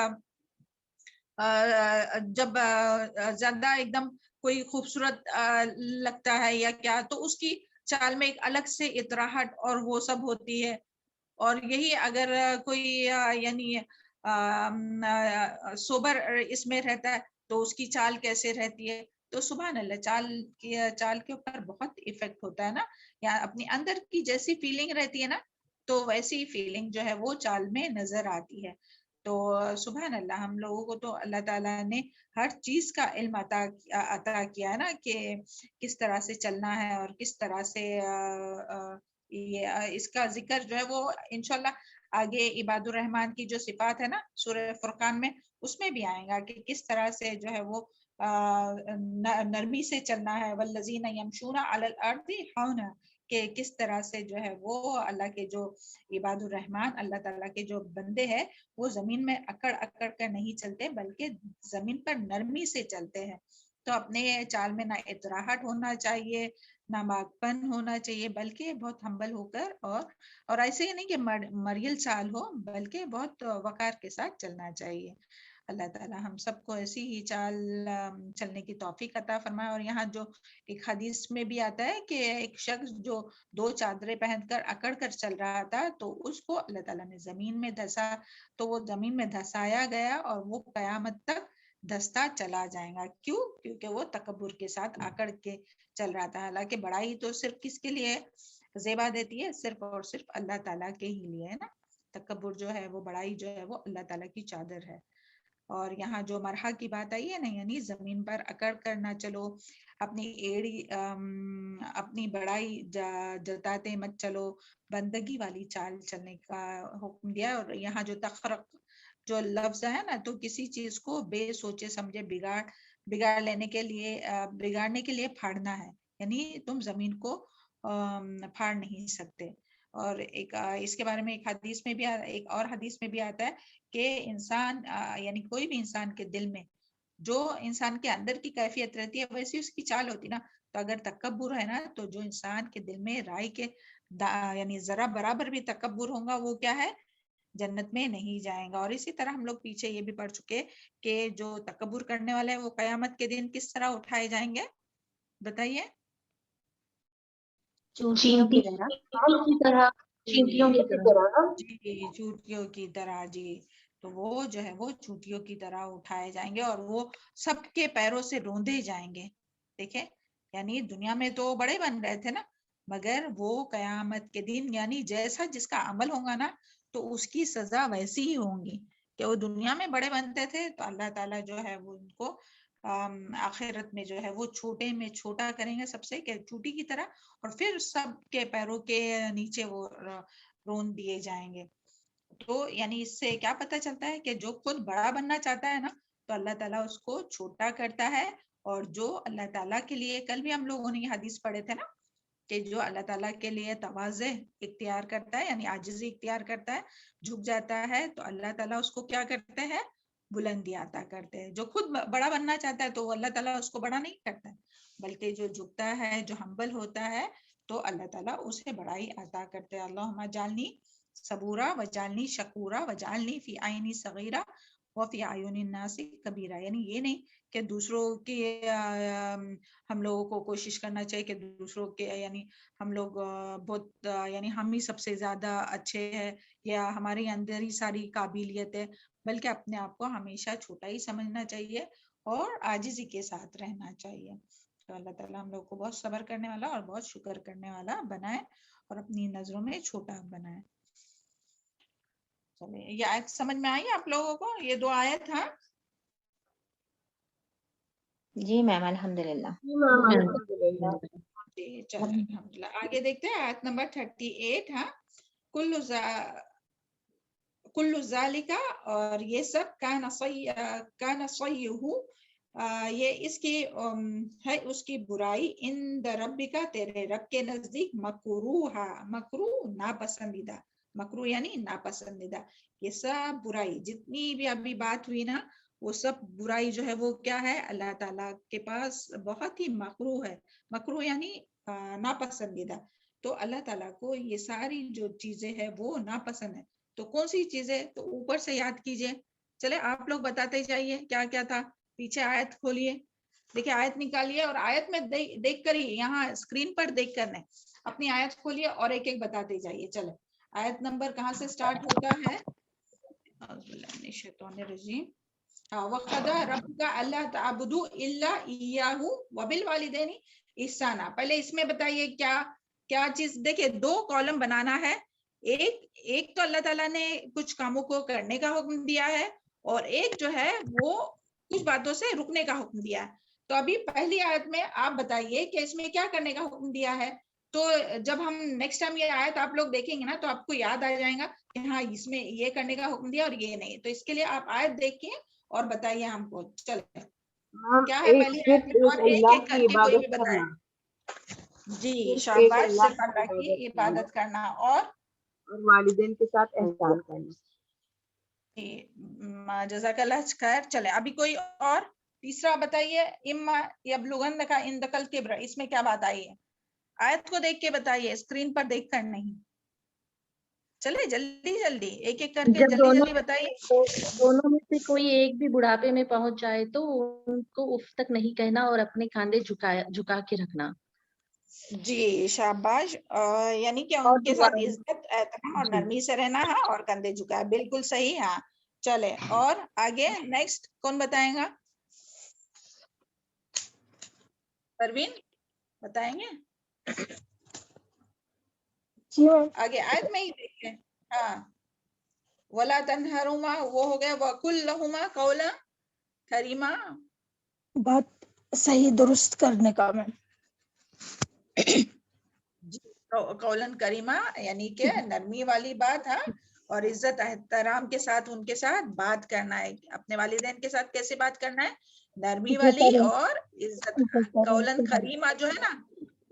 زیادہ ایک دم کوئی خوبصورت لگتا ہے یا کیا، تو اس کی چال میں ایک الگ سے اطراحت اور وہ سب ہوتی ہے. اور یہی اگر کوئی یعنی سوبر اس میں رہتا ہے تو اس کی چال کیسے رہتی ہے. تو سبحان اللہ، چال کے اوپر بہت ایفیکٹ ہوتا ہے نا. یا اپنی اندر کی جیسی فیلنگ رہتی ہے نا، تو ویسی فیلنگ جو ہے وہ چال میں نظر آتی ہے. تو سبحان اللہ، ہم لوگوں کو تو اللہ تعالیٰ نے ہر چیز کا علم عطا کیا ہے نا، کہ کس طرح سے چلنا ہے اور کس طرح سے یہ اس کا ذکر جو ہے وہ انشاءاللہ آگے عباد الرحمن کی جو صفات ہے نا سورہ فرقان میں، اس میں بھی آئیں گا کہ کس طرح سے جو ہے وہ نرمی سے چلنا ہے. والذین یمشون علی الارض ہونا، کہ کس طرح سے جو ہے وہ اللہ کے جو عباد الرحمن، اللہ تعالیٰ کے جو بندے ہیں، وہ زمین میں اکڑ کر نہیں چلتے بلکہ زمین پر نرمی سے چلتے ہیں. تو اپنے چال میں نہ اطراحت ہونا چاہیے، نہ ماگپن ہونا چاہیے، بلکہ بہت ہمبل ہو کر اور ایسے ہی نہیں کہ مریل چال ہو، بلکہ بہت وقار کے ساتھ چلنا چاہیے. اللہ تعالیٰ ہم سب کو ایسی ہی چال چلنے کی توفیق عطا فرمائے. اور یہاں جو ایک حدیث میں بھی آتا ہے کہ ایک شخص جو 2 چادریں پہن کر اکڑ کر چل رہا تھا، تو اس کو اللہ تعالیٰ نے زمین میں دھسا، تو وہ زمین میں دھسایا گیا اور وہ قیامت تک دھستا چلا جائے گا. کیوں؟ کیونکہ وہ تکبر کے ساتھ اکڑ کے چل رہا تھا. حالانکہ بڑائی تو صرف کس کے لیے زیبا دیتی ہے؟ صرف اور صرف اللہ تعالیٰ کے ہی لیے ہے نا. تکبر جو ہے وہ، بڑائی جو ہے وہ اللہ تعالیٰ کی چادر ہے. اور یہاں جو مرحا کی بات آئی ہے نا، یعنی زمین پر اکڑ کر نہ چلو، اپنی ایڑی اپنی بڑائی جتاتے مت چلو، بندگی والی چال چلنے کا حکم دیا. اور یہاں جو تخرق جو لفظ ہے نا، تو کسی چیز کو بے سوچے سمجھے بگاڑنے کے لیے پھاڑنا ہے، یعنی تم زمین کو پھاڑ نہیں سکتے. اور ایک اس کے بارے میں ایک اور حدیث میں بھی آتا ہے کہ انسان یعنی کوئی بھی انسان کے دل میں جو انسان کے اندر کی کیفیت رہتی ہے ویسی اس کی چال ہوتی نا. تو اگر تکبر ہے نا، تو جو انسان کے دل میں رائی کے یعنی ذرا برابر بھی تکبر ہوگا، وہ کیا ہے؟ جنت میں نہیں جائیں گا. اور اسی طرح ہم لوگ پیچھے یہ بھی پڑھ چکے کہ جو تکبر کرنے والے ہیں وہ قیامت کے دن کس طرح اٹھائے جائیں گے؟ بتائیے. چونٹیوں کی طرح چونٹیوں کی طرح جی، چونٹیوں کی طرح. جی، تو وہ جو ہے وہ چونٹیوں کی طرح اٹھائے جائیں گے اور وہ سب کے پیروں سے روندے جائیں گے. دیکھیں، یعنی دنیا میں تو بڑے بن رہے تھے نا، مگر وہ قیامت کے دن یعنی جیسا جس کا عمل ہوگا نا، تو اس کی سزا ویسی ہی ہوں گی. کہ وہ دنیا میں بڑے بنتے تھے تو اللہ تعالیٰ جو ہے وہ ان کو آخرت میں جو ہے وہ چھوٹے میں چھوٹا کریں گے سب سے، کہ چوٹی کی طرح، اور پھر سب کے پیروں کے نیچے وہ رون دیے جائیں گے. تو یعنی اس سے کیا پتہ چلتا ہے کہ جو خود بڑا بننا چاہتا ہے نا، تو اللہ تعالیٰ اس کو چھوٹا کرتا ہے. اور جو اللہ تعالیٰ کے لیے، کل بھی ہم لوگوں نے یہ حدیث پڑھے تھے نا، کہ جو اللہ تعالیٰ کے لیے تواضع اختیار کرتا ہے، یعنی عاجزی اختیار کرتا ہے، جھک جاتا ہے، تو اللہ تعالیٰ اس کو کیا کرتے ہیں؟ بلندی عطا کرتے ہیں. جو خود بڑا بننا چاہتا ہے تو اللہ تعالیٰ اس کو بڑا نہیں کرتا ہے، بلکہ جو جھکتا ہے، جو ہمبل ہوتا ہے، تو اللہ تعالیٰ اسے بڑائی عطا کرتے ہیں. اللہم اجعلنی صبورا وجعلنی شکورا وجعلنی فی عینی صغیرہ وفی اعین الناس کبیرہ. یعنی یہ نہیں کہ دوسروں کی ہم لوگوں کو کوشش کرنا چاہیے کہ دوسروں کے یعنی ہم لوگ بہت یعنی ہم ہی سب سے زیادہ اچھے ہیں یا ہمارے اندر ہی ساری قابلیت ہے، بلکہ اپنے آپ کو ہمیشہ چھوٹا ہی سمجھنا چاہیے اور عاجزی کے ساتھ رہنا چاہیے. تو اللہ تعالیٰ ہم لوگ کو بہت صبر کرنے والا اور بہت شکر کرنے والا بنائے اور اپنی نظروں میں چھوٹا بنائے. چلے، یہ آیت سمجھ میں آئی آپ لوگوں کو؟ یہ 2 آیت ہیں. جی میم، الحمدللہ. جی چلیں الحمدللہ. آگے دیکھتے ہیں آیت نمبر 38 ہے. کل ذالک، اور یہ سب کان صیہ یہ اس کی ہے اس کی برائی ان رب کا تیرے رب کے نزدیک مکروہ مکروہ ناپسندیدہ مکروہ یعنی ناپسندیدہ یہ سب برائی جتنی بھی ابھی بات ہوئی نا وہ سب برائی جو ہے وہ کیا ہے اللہ تعالیٰ کے پاس بہت ہی مکروہ ہے مکروہ یعنی ناپسندیدہ تو اللہ تعالیٰ کو یہ ساری جو چیزیں ہیں وہ ناپسند ہے تو کون سی چیزیں تو اوپر سے یاد کیجئے چلے آپ لوگ بتاتے جائیے کیا کیا تھا پیچھے آیت کھولیے دیکھیں آیت نکالیے اور آیت میں دیکھ کر ہی یہاں اسکرین پر دیکھ کر نہیں اپنی آیت کھولیے اور ایک ایک بتاتے جائیے چلے آیت نمبر کہاں سے سٹارٹ ہوتا ہے وَقَضَىٰ رَبُّكَ أَلَّا تَعْبُدُوا إِلَّا إِيَّاهُ وَبِالْوَالِدَيْنِ إِحْسَانًا پہلے اس میں بتائیے کیا چیز دیکھیں دو کالم بنانا ہے ایک تو اللہ تعالیٰ نے کچھ کاموں کو کرنے کا حکم دیا ہے اور ایک جو ہے وہ کچھ باتوں سے رکنے کا حکم دیا ہے تو ابھی پہلی آیت میں آپ بتائیے کہ اس میں کیا کرنے کا حکم دیا ہے تو جب ہم نیکسٹ ٹائم یہ آیت آپ لوگ دیکھیں گے نا تو آپ کو یاد آ جائے گا کہ ہاں اس میں یہ کرنے کا حکم دیا اور یہ نہیں تو اس کے لیے آپ آیت دیکھیے اور بتائیے ہم کو چلے کیا ہے پہلی آیت میں اور ایک ایک کر کے کوئی بھی بتائے جی شاباش صرف اللہ کی عبادت کرنا اور والدین کے ساتھ احسان کرنا جزاک اللہ خیر چلے ابھی کوئی اور تیسرا بتائیے اما یبلغنک عندک الکبر اس میں کیا بات آئی ہے آیت کو دیکھ کے بتائیے اسکرین پر دیکھ کر نہیں چلے جلدی ایک ایک کر کے جب جلدی بتائیے دونوں میں سے کوئی ایک بھی بڑھاپے میں پہنچ جائے تو ان کو اف تک نہیں کہنا اور اپنے کاندھے جھکا کے رکھنا جی شاباش یعنی کہ ان کے ساتھ عزت احترام اور نرمی سے رہنا ہے اور کندھے جھکائے بالکل صحیح ہاں چلے اور آگے نیکسٹ کون بتائیں گا پروین بتائیں گے آگے آیت میں ہی دیکھیں ہاں ولا تنہرہما وہ ہو گیا وقل لہما قولا کریما بات صحیح درست کرنے کا میں قولن کریما یعنی کہ نرمی والی بات ہے اور عزت احترام کے ساتھ ان کے ساتھ بات کرنا ہے اپنے والدین کے ساتھ کیسے بات کرنا ہے نرمی والی اور عزت قولن کریما جو ہے نا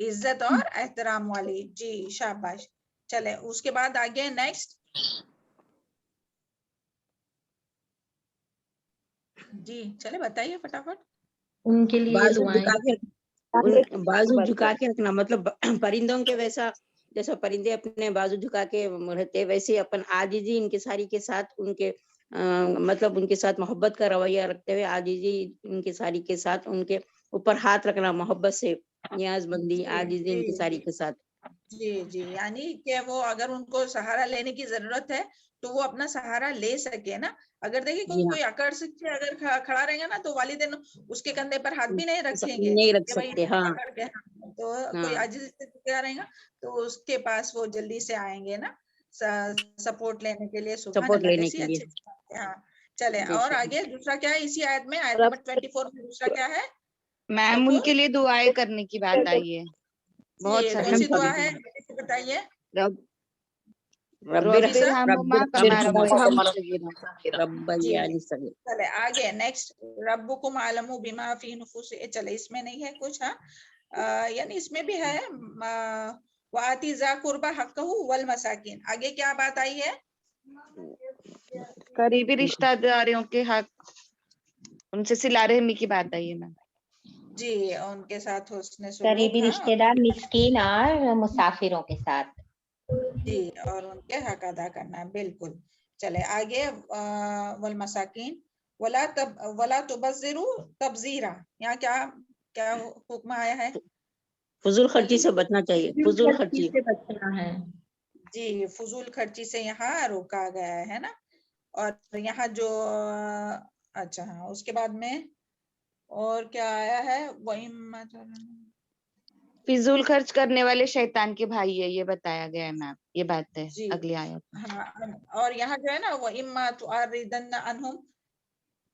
عزت اور احترام والی جی شاباش چلے اس کے بعد آگے نیکسٹ جی چلے بتائیے فٹافٹ ان کے لیے دعائیں بازو جھکا کے رکھنا مطلب پرندوں کے ویسا جیسا پرندے اپنے بازو جھکا کے رہتے ویسے اپن عاجزی ان کے ساری کے ساتھ ان کے مطلب ان کے ساتھ محبت کا رویہ رکھتے ہوئے عاجزی ان کے ساری کے ساتھ ان کے اوپر ہاتھ رکھنا محبت سے نیاز بندی عاجزی ان کی ساری کے ساتھ جی یعنی کہ وہ اگر ان کو سہارا لینے کی ضرورت ہے تو وہ اپنا سہارا لے سکے نا اگر دیکھیں کوئی اکڑ سکتے اگر کھڑا رہے گا نا تو والدین اس کے کندھے پر ہاتھ بھی نہیں رکھیں گے نہیں رکھ سکتے ہاں تو کوئی عاجز سے رہے گا تو اس کے پاس وہ جلدی سے آئیں گے نا سپورٹ لینے کے لیے سپورٹ لینے کے لیے ہاں چلے اور آگے دوسرا کیا ہے اسی آیت میں آیت نمبر 24 میں دوسرا کیا ہے میم ان کے لیے دعائیں کرنے کی بات آئی ہے بہت ساری کون سی دعا ہے بتائیے چلے آگے نیکسٹ ربکم اعلم بما فی نفوسکم چلے اس میں نہیں ہے کچھ ہاں یعنی اس میں بھی ہے وآتی ذا قربى حقہ والمساکین آگے کیا بات آئی ہے قریبی رشتہ داروں کے حق ان سے صلہ رحمی کی بات آئی ہے میم جی ان کے ساتھ حسن سلوک قریبی رشتہ دار مسکین اور مسافروں کے ساتھ جی اور ان کے حق ادا کرنا بالکل چلے آگے والمساکین ولا تبذروا تبذیرا یہاں کیا حکم آیا ہے فضول خرچی سے بچنا چاہیے فضول خرچی سے بچنا ہے جی فضول خرچی سے یہاں روکا گیا ہے نا اور یہاں جو اچھا ہاں اس کے بعد میں اور کیا آیا ہے فضول خرچ کرنے والے شیطان کے بھائی ہے یہ بتایا گیا ہے میم یہ بات ہے جی اگلی آیت ہاں اور یہاں جو ہے نا وہ اما تعرضن عنہم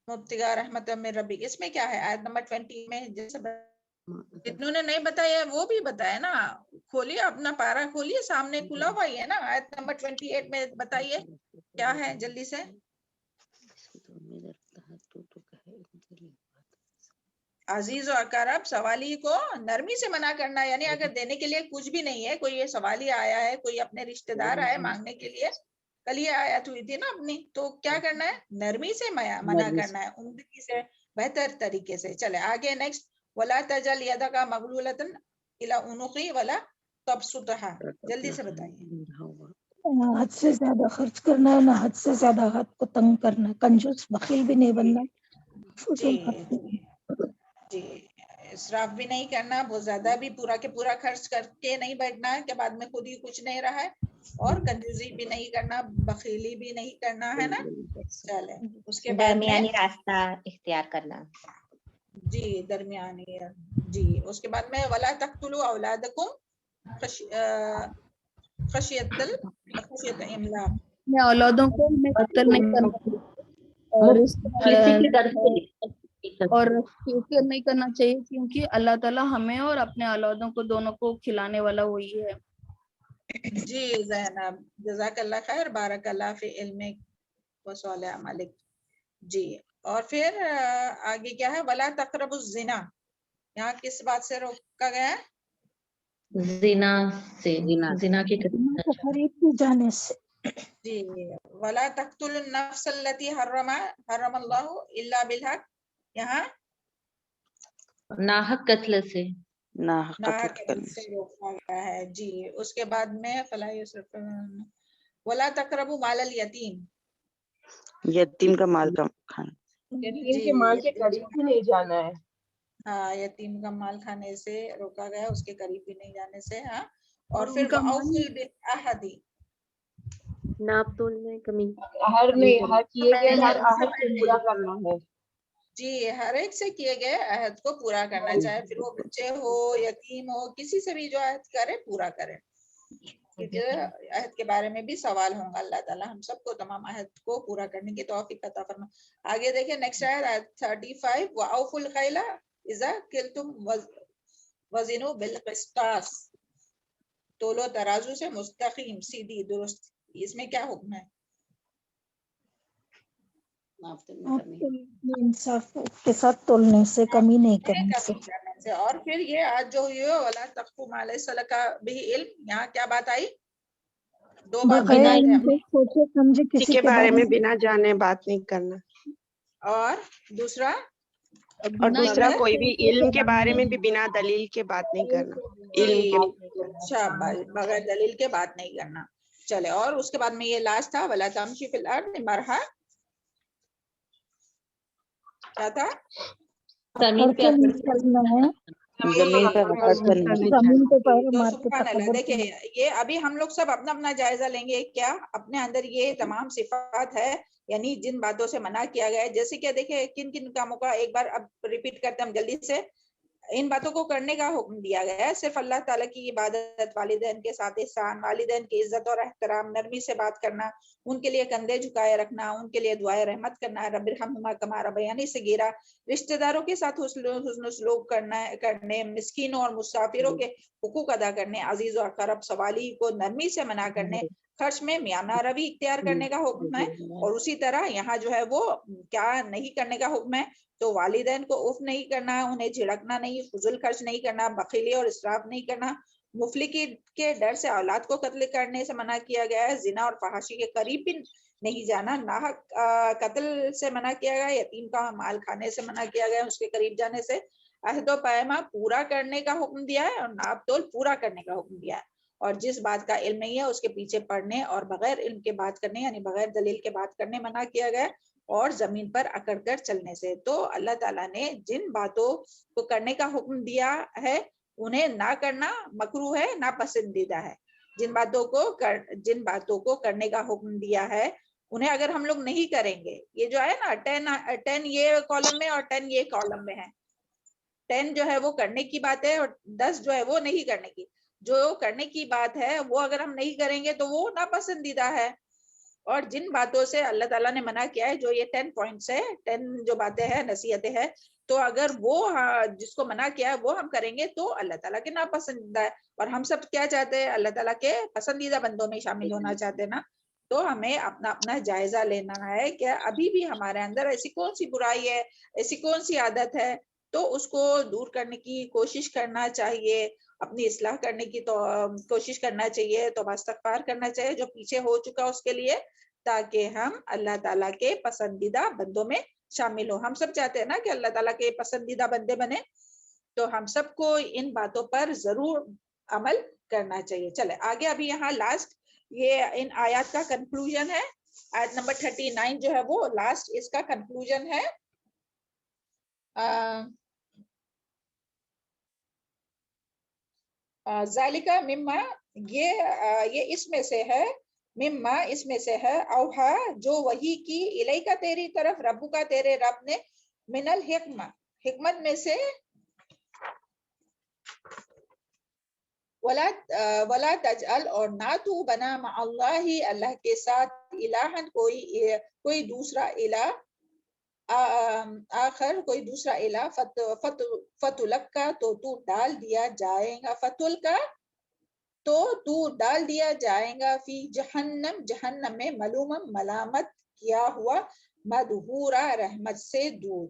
مبتغاء رحمت من ربک اس میں کیا ہے آیت نمبر 20 میں جیسے جنہوں نے نہیں بتایا وہ بھی بتایا نا کھولیے اپنا پارا کھولیے سامنے کھلا ہوا ہی ہے نا آیت نمبر 28 میں بتائیے کیا ہے جلدی سے عزیز و اقارب سوالی کو نرمی سے منع کرنا، یعنی اگر دینے کے لیے کچھ بھی نہیں ہے، کوئی یہ سوالی آیا ہے، کوئی اپنے رشتہ دار آئے مانگنے کے لیے، کل یہ آیت ہوئی تھی نا اپنی، تو کیا کرنا ہے؟ نرمی سے منع کرنا ہے، عمدگی سے، بہتر طریقے سے. چلے آگے نیکسٹ. ولا تجل یدک مغلولۃ الی عنقی ولا تبسطها، جلدی سے بتائیے. نہ حد سے زیادہ خرچ کرنا ہے، نہ حد سے زیادہ ہاتھ کو تنگ کرنا ہے. کنجوس بخیل بھی نہیں بننا. جی جی، اسراف بھی نہیں کرنا، بہت زیادہ بھی پورا کے پورا خرچ کر کے نہیں بیٹھنا ہے کہ بعد میں خود ہی کچھ نہیں رہا ہے، اور کنجوسی بھی نہیں کرنا، بخیلی بھی نہیں کرنا ہے نا. چلے اس کے بعد میں درمیانی راستہ اختیار کرنا. جی درمیانی، جی اس کے بعد میں ولا تقتلوا اولادکم خشیت املاق. اپنے اولادوں کو ہمیں قتل نہیں کرنا اور اور فکر نہیں کرنا چاہیے، کیونکہ اللہ تعالیٰ ہمیں اور اپنے اولادوں کو دونوں کو کھلانے والا وہی ہے. جی زینب جزاک اللہ خیر، بارک اللہ فی علمک و صالح عملک. جی اور پھر آگے کیا ہے؟ ولا تقربوا الزنا، یہاں کس بات سے روکا گیا ہے؟ زنا سے، زنا کے قریب بھی جانے سے. جی ولا تقتلوا النفس التي حرم اللہ الا بالحق، یہاں ناحق قتل سے، ناحق قتل سے روکا گیا ہے. جی اس کے بعد میں فلا یسرف ولا تقربوا مال الیتیم، یتیم کا مال کا کھانا. یتیم کے مال کے قریب بھی نہیں جانا ہے. ہاں یتیم کا مال کھانے سے روکا گیا، اس کے قریب بھی نہیں جانے سے. ہاں اور ان پھر کا وَأَوْفُوا بِالْعَهْدِ، ناپ تول میں کمی. ہر کیے گئے ہر عہد کو پورا کرنا ہے. جی ہر ایک سے کیے گئے عہد کو پورا کرنا، چاہے پھر وہ بچے ہو، یتیم ہو، کسی سے بھی جو عہد کرے پورا کرے، کیونکہ عہد کے بارے میں بھی سوال ہوں گا. اللہ تعالیٰ ہم سب کو تمام عہد کو پورا کرنے کی توفیق عطا فرمائے. آگے دیکھیں نیکسٹ آیت 35. وَأَوْفُوا الْخَيْلَ إِذَا كِلْتُمْ وَزِنُوا بِالْقِسْطَاسِ، تولو ترازو سے مستقیم سیدھی درست. اس میں کیا حکم ہے؟ انصاف کے ساتھ تولنے سے، کمی نہیں کرنے سے. کرنے سے. اور پھر یہ آج جو ہوئی وَلَا تَقْفُ مَا لَيْسَ لَكَ بِهِ عِلْم، یہاں کیا بات آئی؟ دو بات بغیر بتائی علم ہے. کے سوچے سمجھے کسی کے بارے میں بنا جانے بات نہیں کرنا، اور دوسرا اور دوسرا کوئی بھی علم کے بارے میں بھی بنا دلیل کے بات نہیں کرنا. علم کے شاباش، بغیر دلیل کے بات نہیں کرنا. چلے اور اس کے بعد میں یہ لاسٹ تھا وَلَا تَمْشِ فِي الْأَرْضِ مَرْحًا، کیا تھا؟ زمین پہ نہیں چلنا ہے، زمین پر زمین پہ پیر تو مار کے سبحان اللہ. تکبر دیکھیں یہ ابھی ہم لوگ سب اپنا اپنا جائزہ لیں گے، کیا اپنے اندر یہ تمام صفات ہے، یعنی جن باتوں سے منع کیا گیا ہے. جیسے کہ دیکھیں کن کن کاموں کا ایک بار اب ریپیٹ کرتے ہیں ہم جلدی سے. ان باتوں کو کرنے کا حکم دیا گیا ہے، صرف اللہ تعالیٰ کی عبادت، والدین کے ساتھ احسان، والدین کی عزت اور احترام، نرمی سے بات کرنا، ان کے لیے کندھے جھکائے رکھنا، ان کے لیے دعائے رحمت کرنا، رب ارحمہما کما ربیانی صغیرا، رشتہ داروں کے ساتھ حسن سلوک کرنے، مسکینوں اور مسافروں کے حقوق ادا کرنے، عزیز و اقرب سوالی کو نرمی سے منع کرنے، خرچ میں میانہ روی اختیار کرنے کا حکم ہے. اور اسی طرح یہاں جو ہے وہ کیا نہیں کرنے کا حکم ہے؟ تو والدین کو اف نہیں کرنا، انہیں جھڑکنا نہیں، فضول خرچ نہیں کرنا، بخیلی اور اسراف نہیں کرنا، مفلسی کے ڈر سے اولاد کو قتل کرنے سے منع کیا گیا ہے، زنا اور فحاشی کے قریب بھی نہیں جانا، ناحق قتل سے منع کیا گیا، یتیم کا مال کھانے سے منع کیا گیا، اس کے قریب جانے سے، عہد و پیما پورا کرنے کا حکم دیا ہے، اور ناپ تول پورا کرنے کا حکم دیا ہے. اور جس بات کا علم نہیں ہے اس کے پیچھے پڑھنے اور بغیر علم کے بات کرنے، یعنی بغیر دلیل کے بات کرنے منع کیا گیا، اور زمین پر اکڑ کر چلنے سے. تو اللہ تعالیٰ نے جن باتوں کو کرنے کا حکم دیا ہے انہیں نہ کرنا مکروہ ہے، ناپسندیدہ ہے. جن باتوں کو کرنے کا حکم دیا ہے انہیں اگر ہم لوگ نہیں کریں گے، یہ جو ہے نا 10 یہ کالم میں اور 10 یہ کالم میں ہے. 10 جو ہے وہ کرنے کی بات ہے اور 10 جو ہے وہ نہیں کرنے کی. جو کرنے کی بات ہے وہ اگر ہم نہیں کریں گے تو وہ ناپسندیدہ ہے. اور جن باتوں سے اللہ تعالیٰ نے منع کیا ہے، جو یہ 10 پوائنٹس ہے، 10 جو باتیں ہیں، نصیحتیں ہیں، تو اگر وہ جس کو منع کیا ہے وہ ہم کریں گے تو اللہ تعالیٰ کے ناپسندیدہ ہے. اور ہم سب کیا چاہتے ہیں؟ اللہ تعالیٰ کے پسندیدہ بندوں میں شامل ہونا چاہتے ہیں نا. تو ہمیں اپنا جائزہ لینا ہے کہ ابھی بھی ہمارے اندر ایسی کون سی برائی ہے، ایسی کون سی عادت ہے تو اس کو دور کرنے کی کوشش کرنا چاہیے، اپنی اصلاح کرنے کی تو کوشش کرنا چاہیے، توبہ استغفار کرنا چاہیے جو پیچھے ہو چکا اس کے لیے، تاکہ ہم اللہ تعالیٰ کے پسندیدہ بندوں میں شامل ہو. ہم سب چاہتے ہیں نا کہ اللہ تعالیٰ کے پسندیدہ بندے بنے، تو ہم سب کو ان باتوں پر ضرور عمل کرنا چاہیے. چلے آگے، ابھی یہاں لاسٹ یہ ان آیات کا کنکلوژن ہے. آیت نمبر 39 جو ہے وہ لاسٹ اس کا کنکلوژن ہے. ذالکہ مما، یہ اس میں سے ہے، مما اس میں سے ہے، اوہا جو وحی کی، الیکا تیری طرف، ربو کا تیرے رب نے، من الحکمہ حکمت میں سے، ولا تجعل اور نہ تو بنا مع اللہ اللہ کے ساتھ، الہن کوئی دوسرا الہ، آخر کوئی دوسرا الہ، فتلک کا تو تو ڈال دیا جائے گا، فتل کا تو تو ڈال دیا جائے گا، فی جہنم جہنم میں، ملومم ملامت کیا ہوا، مدحورا رحمت سے دور.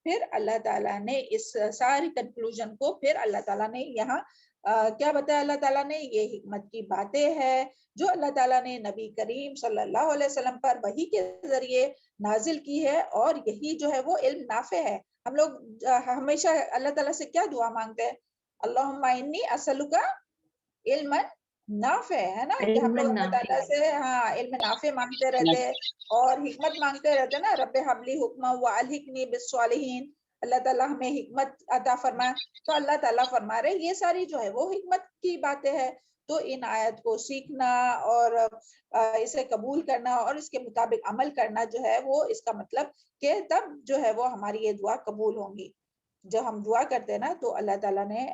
پھر اللہ تعالیٰ نے اس ساری کنکلوژن کو پھر اللہ تعالیٰ نے یہاں کیا بتایا؟ اللہ تعالیٰ نے یہ حکمت کی باتیں ہیں جو اللہ تعالیٰ نے نبی کریم صلی اللہ علیہ وسلم پر وحی کے ذریعے نازل کی ہے، اور یہی جو ہے وہ علم نافع ہے. ہم لوگ ہمیشہ اللہ تعالیٰ سے کیا دعا مانگتے ہیں؟ اللہم انی اسألک علم نافع، ہے نا، کہ ہم لوگ اللہ تعالیٰ سے علم نافع مانگتے رہتے ہیں اور حکمت مانگتے رہتے ہیں نا. رب حبلی حکمہ والحقنی بالصالحین، اللہ تعالیٰ ہمیں حکمت عطا فرمائے. تو اللہ تعالیٰ فرما رہے یہ ساری جو ہے وہ حکمت کی باتیں ہیں. تو ان آیت کو سیکھنا اور اسے قبول کرنا اور اس کے مطابق عمل کرنا جو ہے وہ اس کا مطلب کہ تب جو ہے وہ ہماری یہ دعا قبول ہوں گی. جب ہم دعا کرتے ہیں نا تو اللہ تعالیٰ نے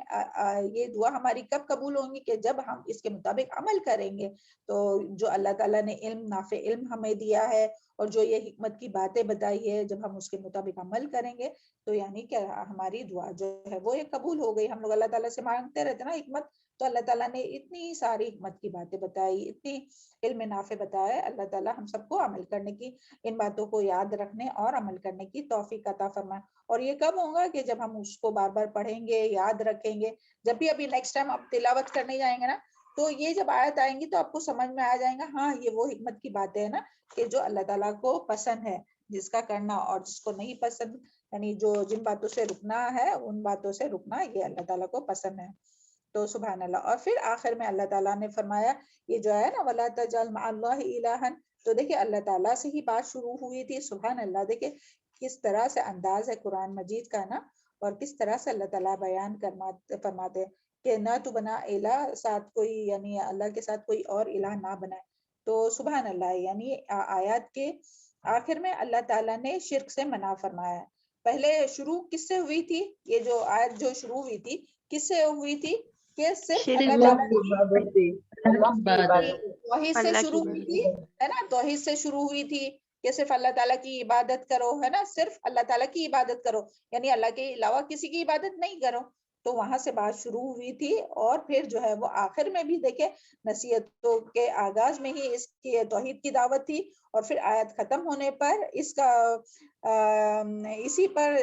یہ دعا ہماری کب قبول ہوں گی؟ کہ جب ہم اس کے مطابق عمل کریں گے. تو جو اللہ تعالیٰ نے علم نافع علم ہمیں دیا ہے اور جو یہ حکمت کی باتیں بتائی ہے، جب ہم اس کے مطابق عمل کریں گے تو یعنی کہ ہماری دعا جو ہے وہ یہ قبول ہو گئی. ہم لوگ اللہ تعالیٰ سے مانگتے رہتے نا حکمت، تو اللہ تعالیٰ نے اتنی ساری حکمت کی باتیں بتائی، اتنی علم نافع بتایا. اللہ تعالیٰ ہم سب کو عمل کرنے کی، ان باتوں کو یاد رکھنے اور عمل کرنے کی توفیق عطا فرمائے. اور یہ کب ہوگا؟ کہ جب ہم اس کو بار بار پڑھیں گے، یاد رکھیں گے. جب بھی ابھی نیکسٹ ٹائم آپ تلاوت کرنے جائیں گے نا، تو یہ جب آیت آئیں گی تو آپ کو سمجھ میں آ جائیں گا ہاں یہ وہ حکمت کی باتیں ہیں نا کہ جو اللہ تعالیٰ کو پسند ہے جس کا کرنا، اور جس کو نہیں پسند، یعنی جو جن باتوں سے رکنا ہے ان باتوں سے رکنا یہ اللہ تعالیٰ کو پسند ہے. تو سبحان اللہ. اور پھر آخر میں اللہ تعالیٰ نے فرمایا یہ جو ہے نا وَلَا تَجْعَلْ مَعَ اللَّهِ إِلَٰهًا، تو دیکھیں اللہ تعالیٰ سے ہی بات شروع ہوئی تھی. سبحان اللہ. دیکھیں کس طرح سے انداز ہے قرآن مجید کا نا، اور کس طرح سے اللہ تعالیٰ بیان فرماتے کہ نہ تو بنا الہ ساتھ کوئی، یعنی اللہ کے ساتھ کوئی اور الہ نہ بنائے. تو سبحان اللہ، یعنی آیات کے آخر میں اللہ تعالیٰ نے شرک سے منع فرمایا. پہلے شروع کس سے ہوئی تھی؟ یہ جو آیت جو شروع ہوئی تھی کس سے ہوئی تھی؟ کہ صرف اللہ تعالیٰ توحید سے شروع ہوئی تھی، ہے نا، توحید سے شروع ہوئی تھی کہ صرف اللہ تعالیٰ کی عبادت کرو، ہے نا، صرف اللہ تعالیٰ کی عبادت کرو، یعنی اللہ کے علاوہ کسی کی عبادت نہیں کرو. تو وہاں سے بات شروع ہوئی تھی. اور پھر جو ہے وہ آخر میں بھی دیکھیں نصیحتوں کے آغاز میں ہی اس کی توحید کی دعوت تھی، اور پھر آیت ختم ہونے پر اس کا اسی پر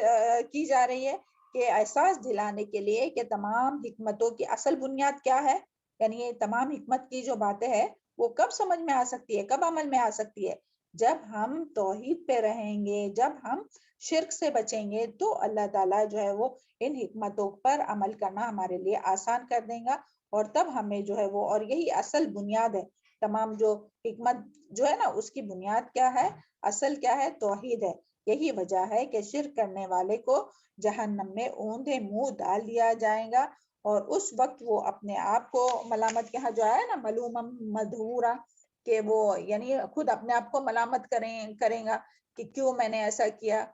کی جا رہی ہے کہ احساس دلانے کے لیے کہ تمام حکمتوں کی اصل بنیاد کیا ہے. یعنی یہ تمام حکمت کی جو باتیں ہیں وہ کب سمجھ میں آ سکتی ہے، کب عمل میں آ سکتی ہے؟ جب ہم توحید پہ رہیں گے، جب ہم شرک سے بچیں گے، تو اللہ تعالیٰ جو ہے وہ ان حکمتوں پر عمل کرنا ہمارے لیے آسان کر دے گا. اور تب ہمیں جو ہے وہ، اور یہی اصل بنیاد ہے تمام جو حکمت جو ہے نا اس کی بنیاد کیا ہے، اصل کیا ہے؟ توحید ہے. یہی وجہ ہے کہ شرک کرنے والے کو جہنم میں اوندھے منہ ڈال دیا جائے گا، اور اس وقت وہ اپنے آپ کو ملامت کے ہاں جو ہے نا ملوم مدحورا، کہ وہ یعنی خود اپنے آپ کو ملامت کریں گا کہ کیوں میں نے ایسا کیا.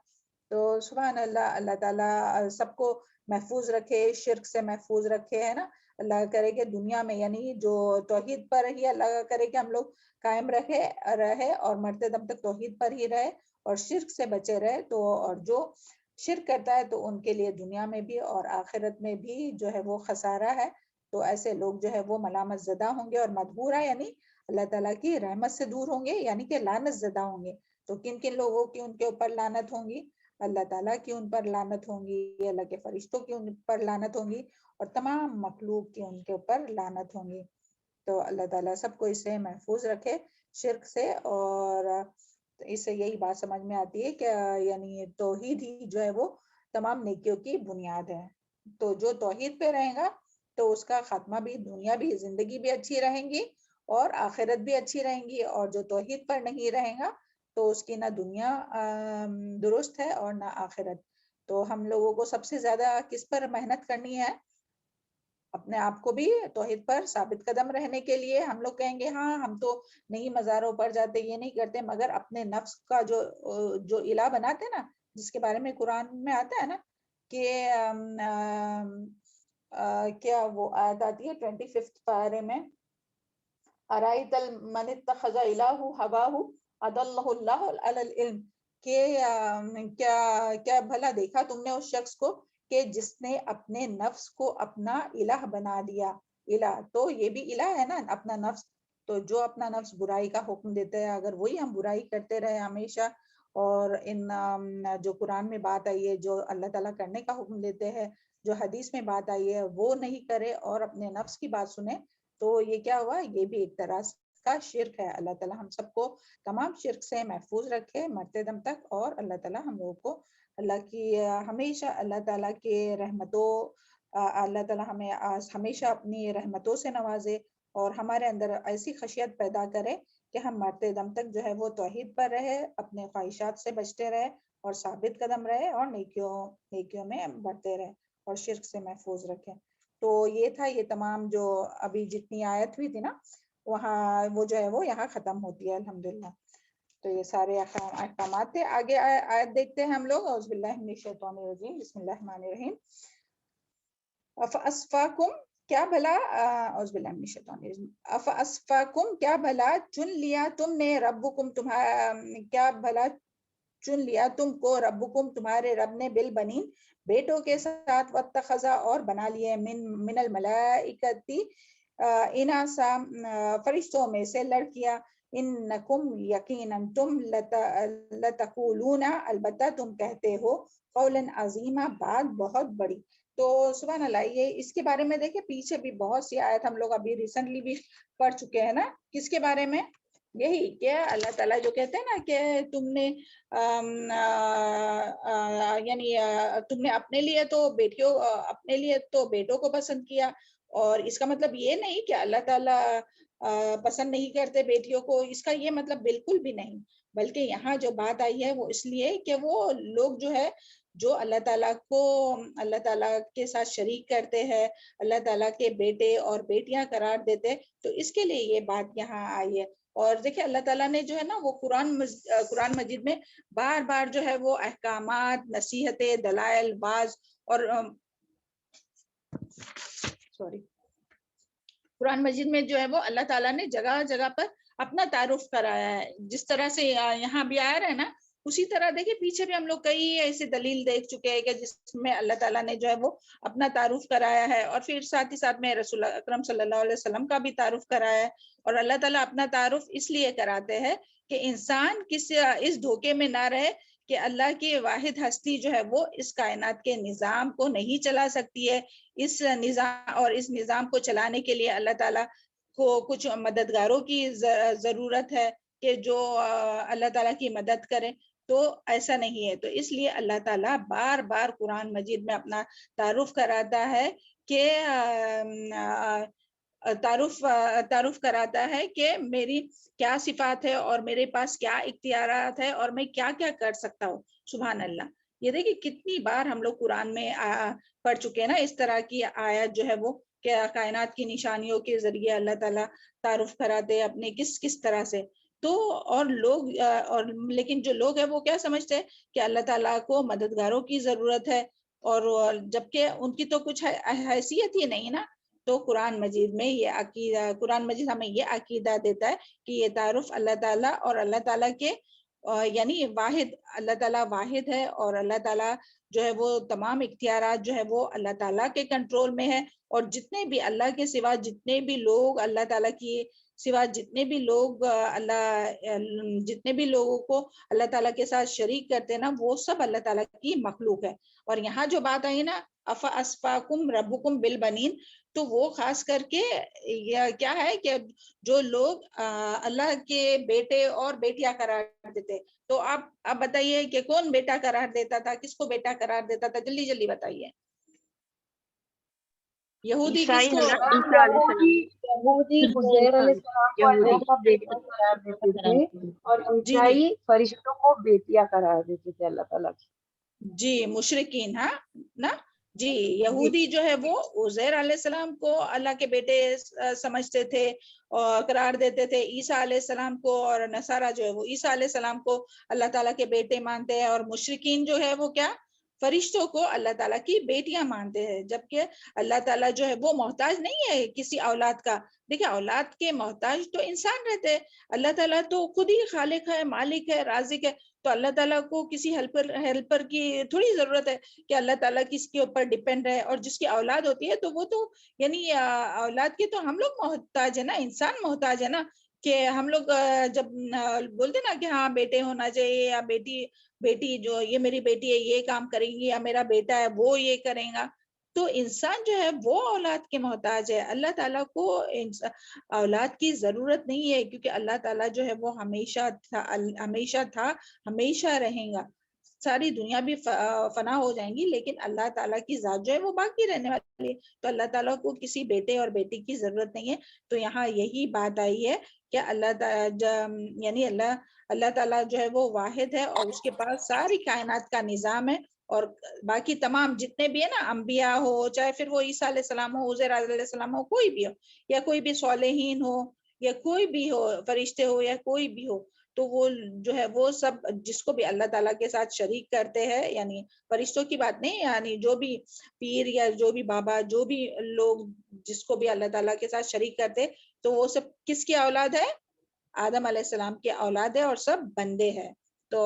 تو سبحان اللہ. اللہ تعالیٰ سب کو محفوظ رکھے، شرک سے محفوظ رکھے، ہے نا. اللہ کرے کہ دنیا میں یعنی جو توحید پر ہی اللہ کرے کہ ہم لوگ قائم رہے اور مرتے دم تک توحید پر ہی رہے اور شرک سے بچے رہے. تو اور جو شرک کرتا ہے تو ان کے لیے دنیا میں بھی اور آخرت میں بھی جو ہے وہ خسارہ ہے. تو ایسے لوگ جو ہے وہ ملامت زدہ ہوں گے، اور مدحورا یعنی اللہ تعالیٰ کی رحمت سے دور ہوں گے، یعنی کہ لعنت زدہ ہوں گے. تو کن کن لوگوں کی ان کے اوپر لعنت ہوں گی؟ اللہ تعالیٰ کی ان پر لعنت ہوں گی، اللہ کے فرشتوں کی ان پر لعنت ہوں گی، اور تمام مخلوق کی ان کے اوپر لعنت ہوں گی۔ تو اللہ تعالیٰ سب کو اس سے محفوظ رکھے شرک سے، اور اس سے یہی بات سمجھ میں آتی ہے کہ یعنی توحید ہی جو ہے وہ تمام نیکیوں کی بنیاد ہے۔ تو جو توحید پہ رہے گا تو اس کا خاتمہ بھی، دنیا بھی، زندگی بھی اچھی رہیں گی اور آخرت بھی اچھی رہیں گی، اور جو توحید پر نہیں رہے گا تو اس کی نہ دنیا درست ہے اور نہ آخرت۔ تو ہم لوگوں کو سب سے زیادہ کس پر محنت کرنی ہے؟ اپنے آپ کو بھی توحید پر ثابت قدم رہنے کے لیے۔ ہم لوگ کہیں گے ہاں ہم تو نہیں مزاروں پر جاتے، یہ نہیں کرتے، مگر اپنے نفس کا جو الہ بناتے نا، جس کے بارے میں قرآن میں آتا ہے نا کہ کیا وہ آیت آتی ہے 25 پارے میں، ارائیت من اتخذ الہ ہواہ اضلہ اللہ علی العلم، کہ کیا بھلا دیکھا تم نے اس شخص کو کہ جس نے اپنے نفس کو اپنا الہ بنا دیا۔ الہ تو یہ بھی الہ ہے نا، اپنا نفس۔ تو جو اپنا نفس برائی کا حکم دیتا ہے، اگر وہی ہم برائی کرتے رہے ہمیشہ، اور ان جو قرآن میں بات آئی ہے، جو اللہ تعالیٰ کرنے کا حکم دیتے ہیں، جو حدیث میں بات آئی ہے، وہ نہیں کرے اور اپنے نفس کی بات سنے، تو یہ کیا ہوا؟ یہ بھی ایک طرح کا شرک ہے۔ اللہ تعالیٰ ہم سب کو تمام شرک سے محفوظ رکھے مرتے دم تک، اور اللہ تعالیٰ ہم لوگوں کو اللہ کی ہمیشہ اللہ تعالیٰ کے رحمتوں، اللہ تعالیٰ ہمیں ہمیشہ اپنی رحمتوں سے نوازے، اور ہمارے اندر ایسی خشیت پیدا کرے کہ ہم مرتے دم تک جو ہے وہ توحید پر رہے، اپنے خواہشات سے بچتے رہے اور ثابت قدم رہے، اور نیکیوں میں بڑھتے رہے، اور شرک سے محفوظ رکھے۔ تو یہ تھا، یہ تمام جو ابھی جتنی آیت ہوئی تھی نا، وہاں وہ جو ہے وہ یہاں ختم ہوتی ہے الحمدللہ۔ تو یہ سارے احکامات تھے۔ آگے آیت دیکھتے ہیں ہم لوگ۔ اعوذ باللہ من الشیطان الرجیم، بسم اللہ الرحمن الرحیم۔ افاسفاکم، کیا بھلا، اعوذ باللہ من الشیطان الرجیم، افاسفاکم، کیا بھلا چن لیا تم نے، ربکم، کیا بھلا چن لیا تم کو، ربکم، تمہارے رب نے، بالبنین، بیٹوں کے ساتھ، واتخذا، اور بنا لیے، من الملائکتی، اناسا، فرشتوں میں سے لڑکیاں، انکم، یقیناً تم، لتقولون، البتہ تم کہتے ہو، قولا عظیما، بات بہت بڑی۔ تو سبحان اللہ، یہ اس کے بارے میں دیکھیں، پیچھے بھی بہت سی آیت ہم لوگ ابھی ریسنٹلی بھی پڑھ چکے ہیں نا، کس کے بارے میں؟ یہی کہ اللہ تعالیٰ جو کہتے ہیں نا کہ تم نے یعنی تم نے اپنے لیے تو بیٹوں کو پسند کیا، اور اس کا مطلب یہ نہیں کہ اللہ تعالیٰ پسند نہیں کرتے بیٹیوں کو، اس کا یہ مطلب بالکل بھی نہیں، بلکہ یہاں جو بات آئی ہے وہ اس لیے کہ وہ لوگ جو ہے جو اللہ تعالیٰ کو اللہ تعالیٰ کے ساتھ شریک کرتے ہیں، اللہ تعالیٰ کے بیٹے اور بیٹیاں قرار دیتے، تو اس کے لیے یہ بات یہاں آئی ہے۔ اور دیکھیں اللہ تعالیٰ نے جو ہے نا وہ قرآن مجید میں بار بار جو ہے وہ احکامات، نصیحتیں، دلائل، باز، اور قرآن مجید میں جو ہے وہ اللہ تعالیٰ نے جگہ جگہ پر اپنا تعارف کرایا ہے، جس طرح سے یہاں بھی آیا ہے نا، اسی طرح دیکھیں پیچھے بھی ہم لوگ کئی ایسے دلیل دیکھ چکے ہیں کہ جس میں اللہ تعالیٰ نے جو ہے وہ اپنا تعارف کرایا ہے، اور پھر ساتھ ہی ساتھ میں رسول اکرم صلی اللہ علیہ وسلم کا بھی تعارف کرایا ہے۔ اور اللہ تعالیٰ اپنا تعارف اس لیے کراتے ہیں کہ انسان اس دھوکے میں نہ رہے کہ اللہ کی واحد ہستی جو ہے وہ اس کائنات کے نظام کو نہیں چلا سکتی ہے، اس نظام کو چلانے کے لیے اللہ تعالیٰ کو کچھ مددگاروں کی ضرورت ہے کہ جو اللہ تعالیٰ کی مدد کرے، تو ایسا نہیں ہے۔ تو اس لیے اللہ تعالیٰ بار بار قرآن مجید میں اپنا تعارف کراتا ہے کہ تعارف کراتا ہے کہ میری کیا صفات ہے اور میرے پاس کیا اختیارات ہے اور میں کیا کیا کر سکتا ہوں۔ سبحان اللہ، یہ دیکھیں کتنی بار ہم لوگ قرآن میں پڑھ چکے ہیں نا اس طرح کی آیت جو ہے وہ، کہ کائنات کی نشانیوں کے ذریعے اللہ تعالیٰ تعارف کراتے اپنے کس طرح سے۔ تو لیکن جو لوگ ہیں وہ کیا سمجھتے ہیں کہ اللہ تعالیٰ کو مددگاروں کی ضرورت ہے، اور جبکہ ان کی تو کچھ حیثیت ہی نہیں نا۔ تو قرآن مجید میں یہ عقیدہ، قرآن مجید ہمیں یہ عقیدہ دیتا ہے کہ یہ تعارف اللہ تعالیٰ اور اللہ تعالیٰ کے یعنی اللہ تعالیٰ واحد ہے، اور اللہ تعالیٰ جو ہے وہ تمام اختیارات جو ہے وہ اللہ تعالیٰ کے کنٹرول میں ہے، اور جتنے بھی اللہ کے سوا جتنے بھی لوگ اللہ تعالیٰ کی سوا جتنے بھی لوگ جتنے بھی لوگوں کو اللہ تعالیٰ کے ساتھ شریک کرتے ہیں نا وہ سب اللہ تعالیٰ کی مخلوق ہے. اور یہاں جو بات آئی نا افا اسفاکم ربکم بالبنین تو وہ خاص کر کے کیا ہے کہ جو لوگ اللہ کے بیٹے اور بیٹیاں قرار دیتے. تو آپ بتائیے کہ کون بیٹا قرار دیتا تھا, کس کو بیٹا قرار دیتا تھا, جلدی جلدی بتائیے. یہودی کس کو, یہودی عزیر علیہ السلام کو اللہ کا بیٹا قرار دیتے تھے اور عیسائی فرشتوں کو بیٹیاں قرار دیتے تھے اللہ تعالیٰ کی. جی مشرکین ہاں نا جی. یہودی جو ہے وہ عزیر علیہ السلام کو اللہ کے بیٹے سمجھتے تھے اور قرار دیتے تھے. عیسیٰ علیہ السلام کو اور نصارہ جو ہے وہ عیسیٰ علیہ السلام کو اللہ تعالیٰ کے بیٹے مانتے ہیں. اور مشرکین جو ہے وہ کیا فرشتوں کو اللہ تعالیٰ کی بیٹیاں مانتے ہیں. جبکہ اللہ تعالیٰ جو ہے وہ محتاج نہیں ہے کسی اولاد کا. دیکھیں اولاد کے محتاج تو انسان رہتے ہیں, اللہ تعالیٰ تو خود ہی خالق ہے, مالک ہے, رازق ہے. تو اللہ تعالیٰ کو کسی ہیلپر کی تھوڑی ضرورت ہے کہ اللہ تعالیٰ کس کے اوپر ڈیپینڈ رہے. اور جس کی اولاد ہوتی ہے تو وہ تو یعنی اولاد کے تو ہم لوگ محتاج ہے نا, انسان محتاج ہے نا. کہ ہم لوگ جب بولتے نا کہ ہاں بیٹے ہونا چاہیے یا بیٹی جو یہ میری بیٹی ہے یہ کام کرے گی یا میرا بیٹا ہے وہ یہ کرے گا, تو انسان جو ہے وہ اولاد کے محتاج ہے. اللہ تعالیٰ کو اولاد کی ضرورت نہیں ہے کیونکہ اللہ تعالیٰ جو ہے وہ ہمیشہ تھا ہمیشہ رہے گا. ساری دنیا بھی فنا ہو جائیں گی لیکن اللہ تعالیٰ کی ذات جو ہے وہ باقی رہنے والی ہے. تو اللہ تعالیٰ کو کسی بیٹے اور بیٹی کی ضرورت نہیں ہے. تو یہاں یہی بات آئی ہے کہ اللہ تعالیٰ یعنی اللہ تعالیٰ جو ہے وہ واحد ہے اور اس کے پاس ساری کائنات کا نظام ہے. اور باقی تمام جتنے بھی ہے نا انبیاء ہو, چاہے پھر وہ عیسیٰ علیہ السلام ہو, عزیر علیہ السلام ہو, کوئی بھی ہو, یا کوئی بھی صالحین ہو, یا کوئی بھی ہو, فرشتے ہو یا کوئی بھی ہو, تو وہ جو ہے وہ سب جس کو بھی اللہ تعالیٰ کے ساتھ شریک کرتے ہیں, یعنی فرشتوں کی بات نہیں, یعنی جو بھی پیر یا جو بھی بابا جو بھی لوگ جس کو بھی اللہ تعالیٰ کے ساتھ شریک کرتے تو وہ سب کس کی اولاد ہے, آدم علیہ السلام کی اولاد ہے اور سب بندے ہیں. تو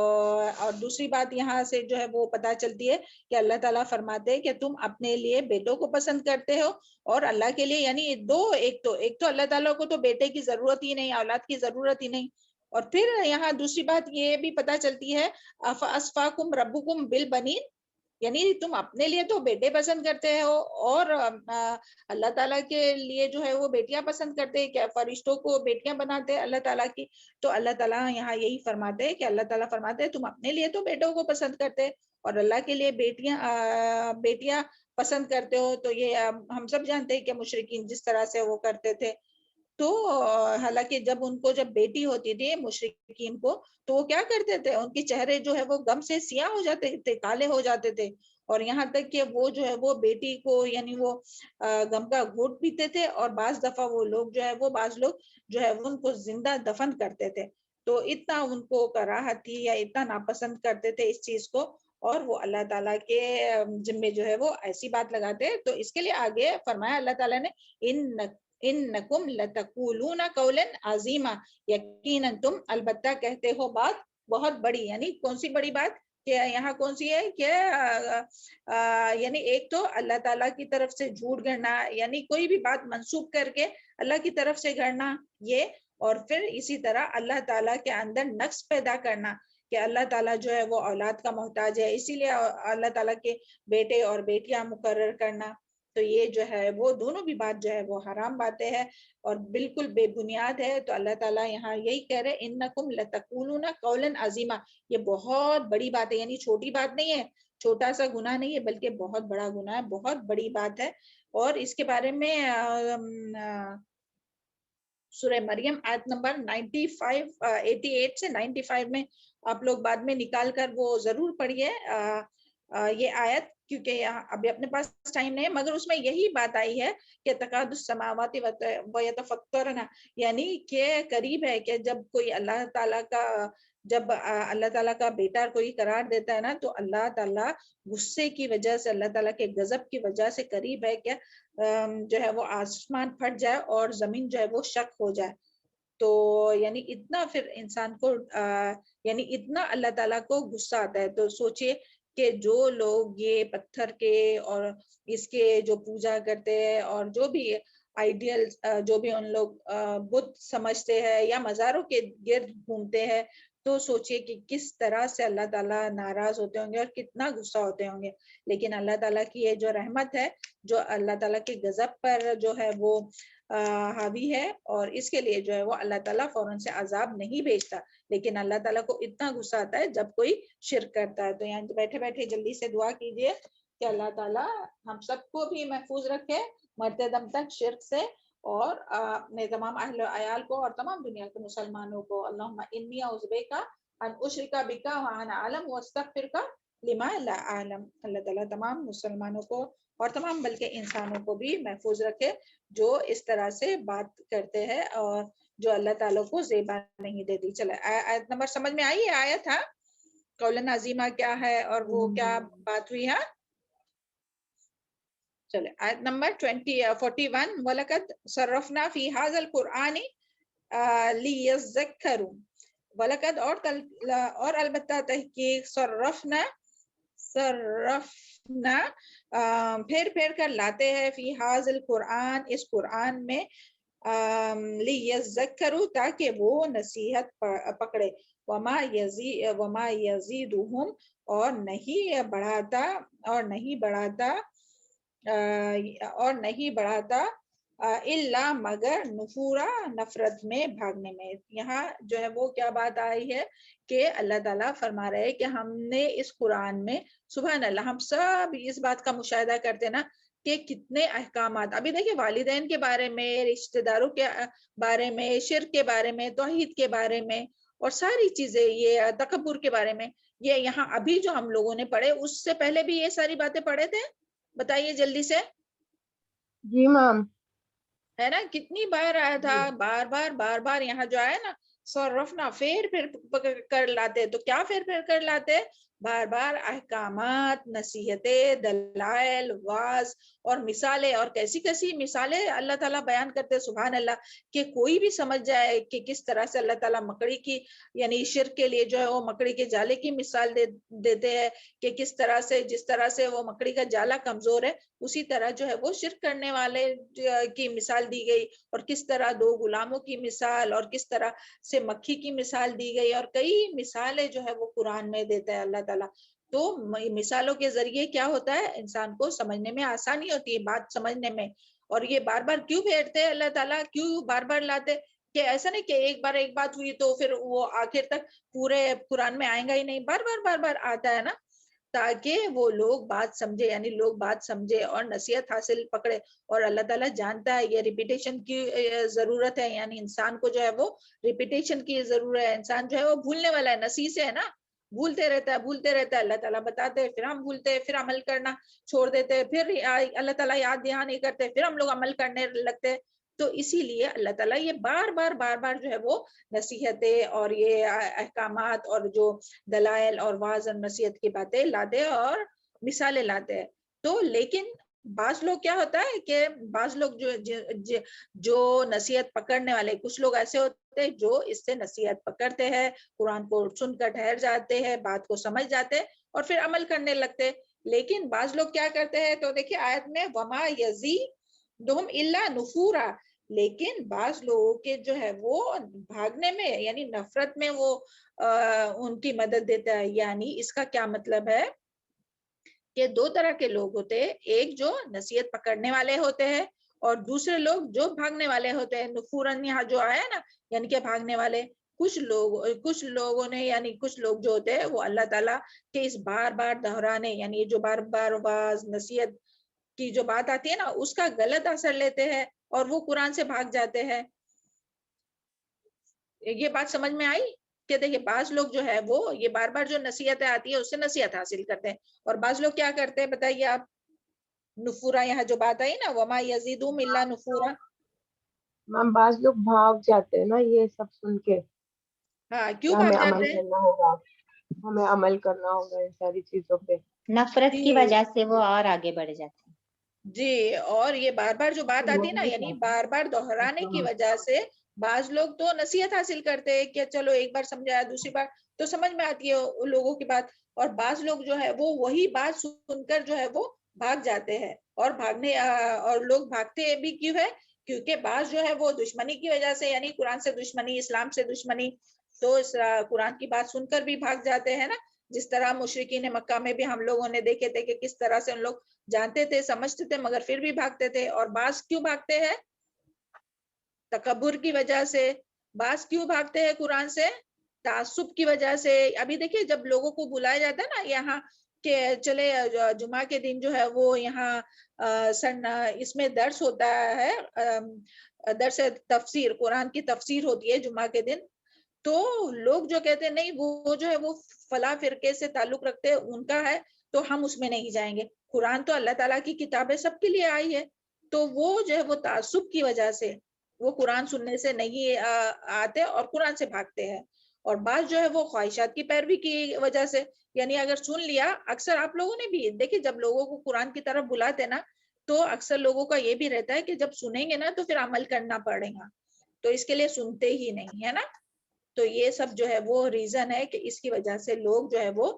اور دوسری بات یہاں سے جو ہے وہ پتہ چلتی ہے کہ اللہ تعالیٰ فرماتے ہیں کہ تم اپنے لیے بیٹوں کو پسند کرتے ہو اور اللہ کے لیے, یعنی ایک تو اللہ تعالیٰ کو تو بیٹے کی ضرورت ہی نہیں, اولاد کی ضرورت ہی نہیں. اور پھر یہاں دوسری بات یہ بھی پتہ چلتی ہے اسفاکم ربکم بالبنین, یعنی تم اپنے لیے تو بیٹے پسند کرتے ہو اور اللہ تعالیٰ کے لیے جو ہے وہ بیٹیاں پسند کرتے ہیں, کیا فرشتوں کو بیٹیاں بناتے ہیں اللہ تعالیٰ کی. تو اللہ تعالیٰ یہاں یہی فرماتے ہیں کہ اللہ تعالیٰ فرماتے ہیں تم اپنے لیے تو بیٹوں کو پسند کرتے اور اللہ کے لیے بیٹیاں پسند کرتے ہو. تو یہ ہم سب جانتے ہیں کہ مشرکین جس طرح سے وہ کرتے تھے. تو حالانکہ جب ان کو جب بیٹی ہوتی تھی مشرکین کو تو وہ کیا کرتے تھے, ان کے چہرے جو ہے وہ غم سے سیاہ ہو جاتے تھے, کالے ہو جاتے تھے. اور یہاں تک کہ وہ جو ہے وہ بیٹی کو یعنی وہ غم کا گھونٹ پیتے تھے اور بعض دفعہ وہ لوگ جو ہے وہ بعض لوگ جو ہے ان کو زندہ دفن کرتے تھے. تو اتنا ان کو کراہت تھی یا اتنا ناپسند کرتے تھے اس چیز کو, اور وہ اللہ تعالیٰ کے ذمے جو ہے وہ ایسی بات لگاتے. تو اس کے لیے آگے فرمایا اللہ تعالیٰ نے انکم لتقولون قولا عظیما, یقیناً تم البتہ کہتے ہو بات بہت بڑی. یعنی کون سی بڑی بات, کہ یہاں کون سی ہے کہ یعنی ایک تو اللہ تعالیٰ کی طرف سے جھوٹ گڑنا, یعنی کوئی بھی بات منسوب کر کے اللہ کی طرف سے گڑنا یہ, اور پھر اسی طرح اللہ تعالیٰ کے اندر نقص پیدا کرنا کہ اللہ تعالیٰ جو ہے وہ اولاد کا محتاج ہے, اسی لیے اللہ تعالیٰ کے بیٹے اور بیٹیاں مقرر کرنا. تو یہ جو ہے وہ دونوں بھی بات جو ہے وہ حرام باتیں ہیں اور بالکل بے بنیاد ہے. تو اللہ تعالیٰ یہاں یہی کہہ رہے انکم لتقولون قولا عظیما, یہ بہت بڑی بات ہے, یعنی چھوٹی بات نہیں ہے, چھوٹا سا گناہ نہیں ہے بلکہ بہت بڑا گناہ ہے, بہت بڑی بات ہے. اور اس کے بارے میں سورہ مریم آیت نمبر 88 سے 95 میں آپ لوگ بعد میں نکال کر وہ ضرور پڑھیے یہ آیت, کیونکہ یہاں ابھی اپنے پاس ٹائم نہیں ہے, مگر اس میں یہی بات آئی ہے کہ تکاد السماوات ویتفطرن, یعنی کہ قریب ہے کہ جب کوئی اللہ تعالیٰ کا بیٹا کوئی قرار دیتا ہے نا تو اللہ تعالیٰ غصے کی وجہ سے, اللہ تعالیٰ کے غضب کی وجہ سے قریب ہے کہ جو ہے وہ آسمان پھٹ جائے اور زمین جو ہے وہ شک ہو جائے. تو یعنی اتنا پھر انسان کو یعنی اتنا اللہ تعالیٰ کو غصہ آتا ہے. تو سوچئے کہ جو لوگ یہ پتھر کے اور اس کے جو پوجا کرتے ہیں اور جو بھی آئیڈیل جو بھی ان لوگ بت سمجھتے ہیں یا مزاروں کے گرد گھومتے ہیں، تو سوچئے کہ کس طرح سے اللہ تعالیٰ ناراض ہوتے ہوں گے اور کتنا غصہ ہوتے ہوں گے. لیکن اللہ تعالیٰ کی یہ جو رحمت ہے، جو اللہ تعالیٰ کے غضب پر جو ہے وہ حاوی ہے، اور اس کے لیے جو ہے وہ اللہ تعالیٰ فوراً سے عذاب نہیں بھیجتا. لیکن اللہ تعالیٰ کو اتنا غصہ آتا ہے جب کوئی شرک کرتا ہے. تو یہاں بیٹھے بیٹھے جلدی سے دعا کیجئے کہ اللہ تعالیٰ ہم سب کو بھی محفوظ رکھے مرتے دم تک شرک سے، اور اپنے تمام اہل و عیال کو اور تمام دنیا کے مسلمانوں کو. اللہم انی اعوذ بک ان اشرک بک وانا اعلم واستغفرک لما لا اعلم. اللہ تعالیٰ تمام مسلمانوں کو اور تمام بلکہ انسانوں کو بھی محفوظ رکھے جو اس طرح سے بات کرتے ہیں اور جو اللہ تعالیٰ کو زیبا نہیں دیتی. چلے آیت نمبر سمجھ میں آئی ہے؟ آیت ہے قول عظیمہ کیا ہے اور وہ کیا بات ہوئی ہے. چلے آیت نمبر 41. وَلَقَدْ صَرَّفْنَا فِي هَذَا الْقُرْآنِ لِيَذَّكَّرُوا. وَلَقَدْ اور البتہ تحقیق صرفنا پھر کر لاتے ہیں فی هذا القرآن اس قرآن میں لِيَذَّكَّرُوا تاکہ وہ نصیحت پکڑے. وَمَا يَزِيدُهُمْ اور نہیں بڑھاتا الا مگر نفورا نفرت میں بھاگنے میں. یہاں جو ہے وہ کیا بات آئی ہے کہ اللہ تعالیٰ فرما رہے کہ ہم نے اس قرآن میں سبحان اللہ ہم سب اس بات کا مشاہدہ کرتے نا کہ کتنے احکامات. ابھی دیکھیں والدین کے بارے میں، رشتہ داروں کے بارے میں، شرک کے بارے میں، توحید کے بارے میں اور ساری چیزیں، یہ تکبر کے بارے میں، یہ یہاں ابھی جو ہم لوگوں نے پڑھے اس سے پہلے بھی یہ ساری باتیں پڑھے تھے. بتائیے جلدی سے. جی میم. ہے نا کتنی بار آیا تھا، بار بار یہاں جو آیا نا صرفنا پھر کر لاتے. تو کیا پھر کر لاتے؟ بار بار احکامات، نصیحتیں، دلائل، واعظ اور مثالیں. اور کیسی کیسی مثالیں اللہ تعالیٰ بیان کرتے سبحان اللہ، کہ کوئی بھی سمجھ جائے کہ کس طرح سے اللہ تعالیٰ مکڑی کی یعنی شرک کے لیے جو ہے وہ مکڑی کے جالے کی مثال دیتے ہیں کہ کس طرح سے جس طرح سے وہ مکڑی کا جالا کمزور ہے اسی طرح جو ہے وہ شرک کرنے والے کی مثال دی گئی، اور کس طرح دو غلاموں کی مثال اور کس طرح سے مکھی کی مثال دی گئی، اور کئی مثالیں جو ہے وہ قرآن میں دیتا ہے اللہ تعالیٰ. تو مثالوں کے ذریعے کیا ہوتا ہے انسان کو سمجھنے میں آسانی ہوتی ہے، بات سمجھنے میں. اور یہ بار بار کیوں پھیرتے ہیں اللہ تعالیٰ، کیوں بار بار لاتے؟ کہ ایسا نہیں کہ ایک بار ایک بات ہوئی تو پھر وہ آخر تک پورے قرآن میں آئے گا ہی نہیں، بار بار آتا ہے نا تاکہ وہ لوگ بات سمجھے، یعنی لوگ بات سمجھے اور نصیحت حاصل پکڑے. اور اللہ تعالیٰ جانتا ہے یہ ریپیٹیشن کی ضرورت ہے، یعنی انسان کو جو ہے وہ ریپیٹیشن کی ضرورت ہے. انسان جو ہے وہ بھولنے والا ہے، نسی سے ہے نا، بھولتے رہتا ہے. اللہ تعالیٰ بتاتے ہیں، پھر ہم بھولتے ہیں، پھر عمل کرنا چھوڑ دیتے ہیں، پھر اللہ تعالیٰ یاد دہانی نہیں کرتے، پھر ہم لوگ عمل کرنے لگتے ہیں. تو اسی لیے اللہ تعالیٰ یہ بار بار جو ہے وہ نصیحتیں اور یہ احکامات اور جو دلائل اور واعظ اور نصیحت کی باتیں لاتے اور مثالیں لاتے ہیں. تو لیکن بعض لوگ کیا ہوتا ہے کہ بعض لوگ جو نصیحت پکڑنے والے، کچھ لوگ ایسے ہوتے ہیں جو اس سے نصیحت پکڑتے ہیں، قرآن کو سن کر ٹھہر جاتے ہیں، بات کو سمجھ جاتے اور پھر عمل کرنے لگتے. لیکن بعض لوگ کیا کرتے ہیں، تو دیکھیے آیت میں وما یزیدہم الا نفورا، لیکن بعض لوگوں کے جو ہے وہ بھاگنے میں یعنی نفرت میں وہ ان کی مدد دیتا ہے. یعنی اس کا کیا مطلب ہے کہ دو طرح کے لوگ ہوتے ہیں، ایک جو نصیحت پکڑنے والے ہوتے ہیں اور دوسرے لوگ جو بھاگنے والے ہوتے ہیں. نفورن یہاں جو آیا نا یعنی کہ بھاگنے والے. کچھ لوگوں نے یعنی کچھ لوگ جو ہوتے ہیں وہ اللہ تعالیٰ کے اس بار بار دہرانے یعنی جو بار بار واعظ نصیحت کی جو بات آتی ہے نا اس کا غلط اثر لیتے ہیں اور وہ قرآن سے بھاگ جاتے ہیں. یہ بات سمجھ میں آئی کہ دیکھیں بعض لوگ جو ہے وہ یہ بار بار جو نصیحتیں آتی ہے اس سے نصیحت حاصل کرتے ہیں، اور بعض لوگ کیا کرتے ہیں بتائیے آپ. نفورا یہاں جو بات آئی نا وما یزیدہم الا نفورا، میم بعض لوگ بھاگ جاتے ہیں نا یہ سب سن کے. ہاں کیوں ہمیں بھاگ عمل جاتے ہیں؟ کرنا ہوگا، ہمیں عمل کرنا ہوگا ان ساری چیزوں پہ. نفرت کی وجہ سے وہ اور آگے بڑھ جاتے ہیں. جی، اور یہ بار بار جو بات آتی ہے نا یعنی بار بار دہرانے کی وجہ سے بعض لوگ تو نصیحت حاصل کرتے ہیں کہ چلو ایک بار سمجھایا دوسری بار تو سمجھ میں آتی ہے ان لوگوں کی بات، اور بعض لوگ جو ہے وہ وہی بات سن کر جو ہے وہ بھاگ جاتے ہیں. اور لوگ بھاگتے بھی کیوں ہے کیونکہ بعض جو ہے وہ دشمنی کی وجہ سے یعنی قرآن سے دشمنی، اسلام سے دشمنی، تو اس قرآن کی بات سن کر بھی بھاگ جاتے ہیں نا، جس طرح مشرکین مکہ میں بھی ہم لوگوں نے دیکھے تھے کہ کس طرح سے ان لوگ جانتے تھے سمجھتے تھے مگر پھر بھی بھاگتے تھے. اور بعض کیوں بھاگتے ہیں؟ تکبر کی وجہ سے. بعض کیوں بھاگتے ہیں قرآن سے؟ تعصب کی وجہ سے. ابھی دیکھیے جب لوگوں کو بلایا جاتا ہے نا یہاں کہ چلے جمعہ کے دن جو ہے وہ یہاں اس میں درس ہوتا ہے، درس تفسیر، قرآن کی تفسیر ہوتی ہے جمعہ کے دن، تو لوگ جو کہتے ہیں نہیں وہ جو ہے وہ فلاں فرقے سے تعلق رکھتے ہیں، ان کا ہے تو ہم اس میں نہیں جائیں گے. قرآن تو اللہ تعالیٰ کی کتاب ہے، سب کے لیے آئی ہے. تو وہ جو ہے وہ تعصب کی وجہ سے وہ قرآن سننے سے نہیں آتے اور قرآن سے بھاگتے ہیں. اور بعض جو ہے وہ خواہشات کی پیروی کی وجہ سے، یعنی اگر سن لیا، اکثر آپ لوگوں نے بھی دیکھیں جب لوگوں کو قرآن کی طرف بلاتے نا تو اکثر لوگوں کا یہ بھی رہتا ہے کہ جب سنیں گے نا تو پھر عمل کرنا پڑے گا، تو اس کے لیے سنتے ہی نہیں ہے نا. تو یہ سب جو ہے وہ ریزن ہے کہ اس کی وجہ سے لوگ جو ہے وہ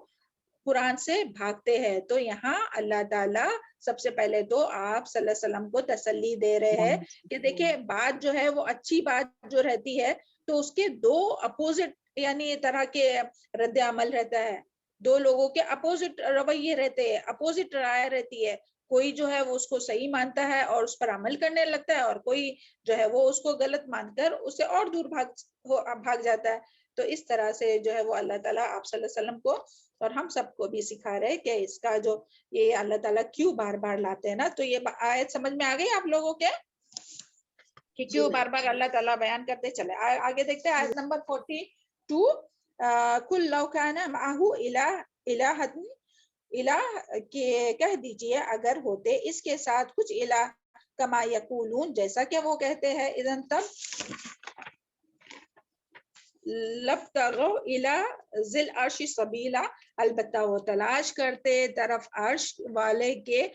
قرآن سے بھاگتے ہیں. تو یہاں اللہ تعالیٰ سب سے پہلے تو آپ صلی اللہ علیہ وسلم کو تسلی دے رہے ہیں کہ دیکھیں بات جو ہے وہ اچھی بات جو رہتی ہے تو اس کے دو اپوزٹ یعنی طرح کے رد عمل رہتا ہے، دو لوگوں کے اپوزٹ رویے رہتے ہیں، اپوزٹ رائے رہتی ہے. کوئی جو ہے وہ اس کو صحیح مانتا ہے اور اس پر عمل کرنے لگتا ہے، اور کوئی جو ہے وہ اس کو غلط مان کر اسے اور دور بھاگ جاتا ہے. تو اس طرح سے جو ہے وہ اللہ تعالیٰ آپ صلی اللہ علیہ وسلم کو اور ہم سب کو بھی سکھا رہے کہ اس کا جو یہ اللہ تعالیٰ کیوں بار بار لاتے ہیں نا. تو یہ آیت سمجھ میں آ گئی آپ لوگوں کے کہ کیوں بار بار اللہ تعالیٰ بیان کرتے. چلے آگے دیکھتے ہیں آیت نمبر 42. کل لو کان معہ الہ کہ کہہ دیجئے اگر ہوتے اس کے ساتھ کچھ الہ، کما یقولون جیسا کہ وہ کہتے ہیں، اذن تب لبتغوا الی ذی العرش سبیلا، البتہ وہ تلاش کرتے طرف عرش والے کے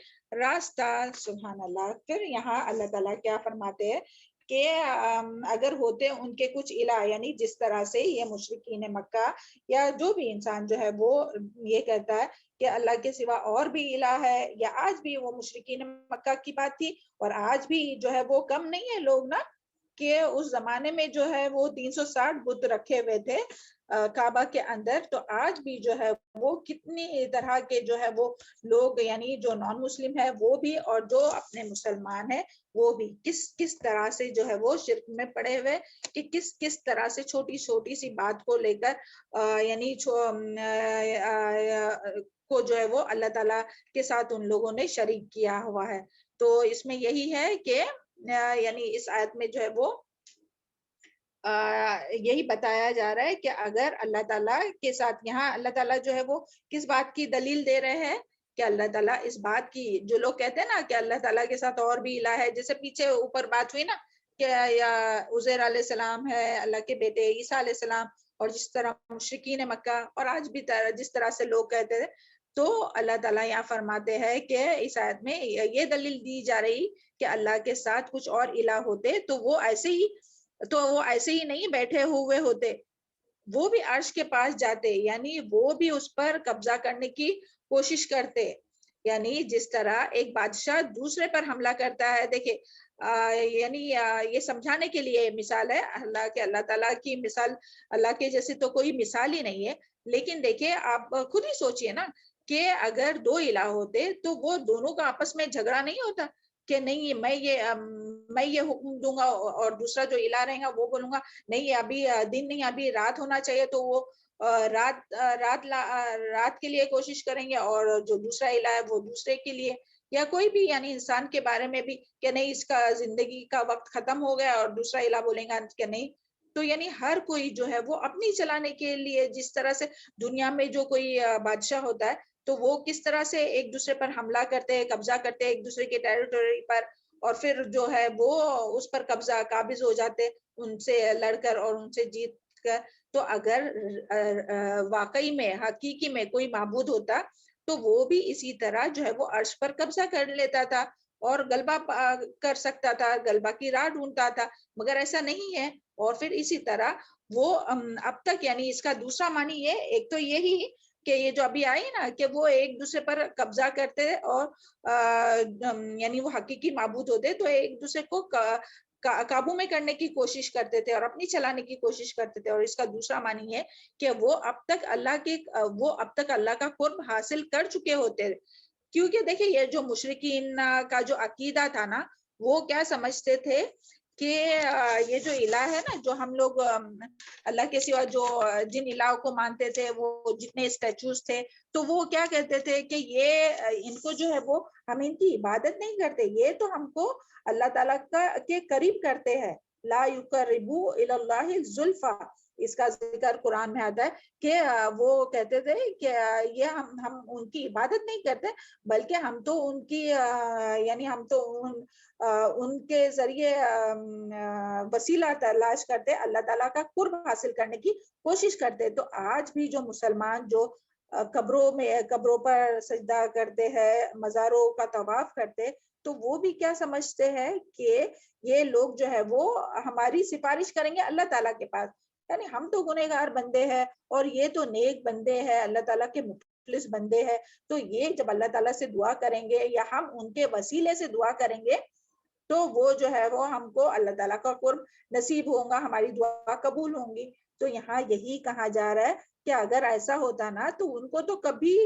راستہ. سبحان اللہ. پھر یہاں اللہ تعالیٰ کیا فرماتے ہیں کہ اگر ہوتے ان کے کچھ الہ، یعنی جس طرح سے یہ مشرکین مکہ یا جو بھی انسان جو ہے وہ یہ کہتا ہے کہ اللہ کے سوا اور بھی الہ ہے، یا آج بھی وہ مشرکین مکہ کی بات تھی اور آج بھی جو ہے وہ کم نہیں ہے لوگ نا، کہ اس زمانے میں جو ہے وہ 360 بت رکھے ہوئے تھے کعبہ کے اندر. تو آج بھی جو ہے وہ کتنی طرح کے جو ہے وہ لوگ یعنی جو نان مسلم ہے وہ بھی اور جو اپنے مسلمان ہیں وہ بھی کس طرح سے جو ہے وہ شرک میں پڑے ہوئے، کہ کس طرح سے چھوٹی چھوٹی سی بات کو لے کر یعنی کو جو ہے وہ اللہ تعالیٰ کے ساتھ ان لوگوں نے شریک کیا ہوا ہے. تو اس میں یہی ہے کہ یعنی اس آیت میں جو ہے وہ یہی بتایا جا رہا ہے کہ اگر اللہ تعالیٰ کے ساتھ، یہاں اللہ تعالیٰ جو ہے وہ کس بات کی دلیل دے رہے ہیں کہ اللہ تعالیٰ اس بات کی، جو لوگ کہتے ہیں نا کہ اللہ تعالیٰ کے ساتھ اور بھی الہ ہے، جیسے پیچھے اوپر بات ہوئی نا کہ یا عزیر علیہ السلام ہے اللہ کے بیٹے، عیسیٰ علیہ السلام، اور جس طرح مشرکین مکہ اور آج بھی جس طرح سے لوگ کہتے تھے. تو اللہ تعالیٰ یہاں فرماتے ہیں کہ اس آیت میں یہ دلیل دی جا رہی کہ اللہ کے ساتھ کچھ اور الہ ہوتے تو وہ ایسے ہی نہیں بیٹھے ہوئے ہوتے، وہ بھی عرش کے پاس جاتے، یعنی وہ بھی اس پر قبضہ کرنے کی کوشش کرتے. یعنی جس طرح ایک بادشاہ دوسرے پر حملہ کرتا ہے، دیکھیں یعنی یہ سمجھانے کے لیے مثال ہے اللہ تعالیٰ کی مثال، اللہ کے جیسے تو کوئی مثال ہی نہیں ہے. لیکن دیکھیں آپ خود ہی سوچئے نا کہ اگر دو الہ ہوتے تو وہ دونوں کا آپس میں جھگڑا نہیں ہوتا کہ نہیں میں یہ حکم دوں گا اور دوسرا جو الہ رہے گا وہ بولوں گا نہیں ابھی دن نہیں ابھی رات ہونا چاہیے، تو وہ رات کے لیے کوشش کریں گے، اور جو دوسرا الہ ہے وہ دوسرے کے لیے. یا کوئی بھی یعنی انسان کے بارے میں بھی کہ نہیں اس کا زندگی کا وقت ختم ہو گیا اور دوسرا الہ بولیں گا کہ نہیں. تو یعنی ہر کوئی جو ہے وہ اپنی چلانے کے لیے، جس طرح سے دنیا میں جو کوئی بادشاہ ہوتا ہے تو وہ کس طرح سے ایک دوسرے پر حملہ کرتے ہیں، قبضہ کرتے ہیں ایک دوسرے کے ٹیریٹوری پر، اور پھر جو ہے وہ اس پر قابض ہو جاتے ان سے لڑ کر اور ان سے جیت کر. تو اگر واقعی میں حقیقی میں کوئی معبود ہوتا تو وہ بھی اسی طرح جو ہے وہ عرش پر قبضہ کر لیتا تھا اور غلبہ کر سکتا تھا، غلبہ کی راہ ڈھونڈتا تھا، مگر ایسا نہیں ہے. اور پھر اسی طرح وہ اب تک یعنی اس کا دوسرا معنی یہ ایک تو یہی کہ یہ جو ابھی آئی نا کہ وہ ایک دوسرے پر قبضہ کرتے اور یعنی وہ حقیقی معبود ہوتے تو ایک دوسرے کو قابو میں کرنے کی کوشش کرتے تھے اور اپنی چلانے کی کوشش کرتے تھے. اور اس کا دوسرا معنی ہے کہ وہ اب تک اللہ کا قرب حاصل کر چکے ہوتے. کیونکہ دیکھیں یہ جو مشرکین کا جو عقیدہ تھا نا وہ کیا سمجھتے تھے کہ یہ جو الہ ہے نا جو ہم لوگ اللہ کے سوا جو جن الہوں کو مانتے تھے وہ جتنے اسٹیچوز تھے تو وہ کیا کہتے تھے کہ یہ ان کو جو ہے وہ ہم ان کی عبادت نہیں کرتے, یہ تو ہم کو اللہ تعالیٰ کے قریب کرتے ہیں. لا یقربوا الی اللہ زلفا, اس کا ذکر قرآن میں آتا ہے کہ وہ کہتے تھے کہ یہ ہم ان کی عبادت نہیں کرتے بلکہ ہم تو ان کی یعنی ہم تو ان کے ذریعے وسیلہ تلاش کرتے, اللہ تعالیٰ کا قرب حاصل کرنے کی کوشش کرتے. تو آج بھی جو مسلمان جو قبروں پر سجدہ کرتے ہیں, مزاروں کا طواف کرتے, تو وہ بھی کیا سمجھتے ہیں کہ یہ لوگ جو ہے وہ ہماری سفارش کریں گے اللہ تعالیٰ کے پاس. یعنی ہم تو گنہگار بندے ہیں اور یہ تو نیک بندے ہیں, اللہ تعالیٰ کے مخلص بندے ہیں, تو یہ جب اللہ تعالیٰ سے دعا کریں گے یا ہم ان کے وسیلے سے دعا کریں گے تو وہ جو ہے وہ ہم کو اللہ تعالیٰ کا قرب نصیب ہوگا, ہماری دعا قبول ہوں گی. تو یہاں یہی کہا جا رہا ہے کہ اگر ایسا ہوتا نا تو ان کو تو کبھی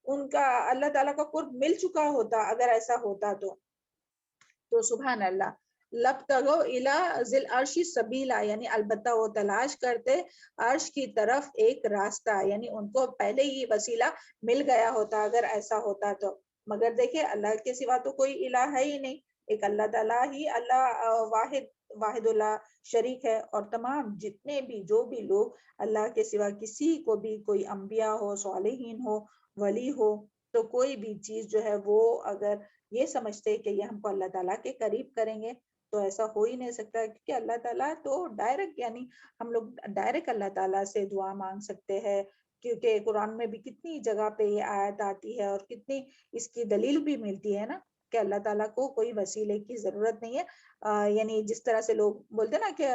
ان کا اللہ تعالیٰ کا قرب مل چکا ہوتا اگر ایسا ہوتا تو سبحان اللہ. لبتغوا الی ذی العرش سبیلا, یعنی البتہ وہ تلاش کرتے عرش کی طرف ایک راستہ, یعنی ان کو پہلے ہی وسیلہ مل گیا ہوتا اگر ایسا ہوتا تو. مگر دیکھیں اللہ کے سوا تو کوئی الہ ہے ہی نہیں, ایک اللہ تعالیٰ ہی اللہ واحد اللہ شریک ہے. اور تمام جتنے بھی جو بھی لوگ اللہ کے سوا کسی کو بھی کوئی انبیاء ہو, صالحین ہو, ولی ہو, تو کوئی بھی چیز جو ہے وہ اگر یہ سمجھتے کہ یہ ہم کو اللہ تعالیٰ کے قریب کریں گے تو ایسا ہو ہی نہیں سکتا, کیونکہ اللہ تعالیٰ تو ڈائریکٹ, یعنی ہم لوگ ڈائریکٹ اللہ تعالیٰ سے دعا مانگ سکتے ہیں. کیونکہ قرآن میں بھی کتنی جگہ پہ یہ آیت آتی ہے اور کتنی اس کی دلیل بھی ملتی ہے نا کہ اللہ تعالیٰ کو کوئی وسیلے کی ضرورت نہیں ہے. یعنی جس طرح سے لوگ بولتے ہیں نا کہ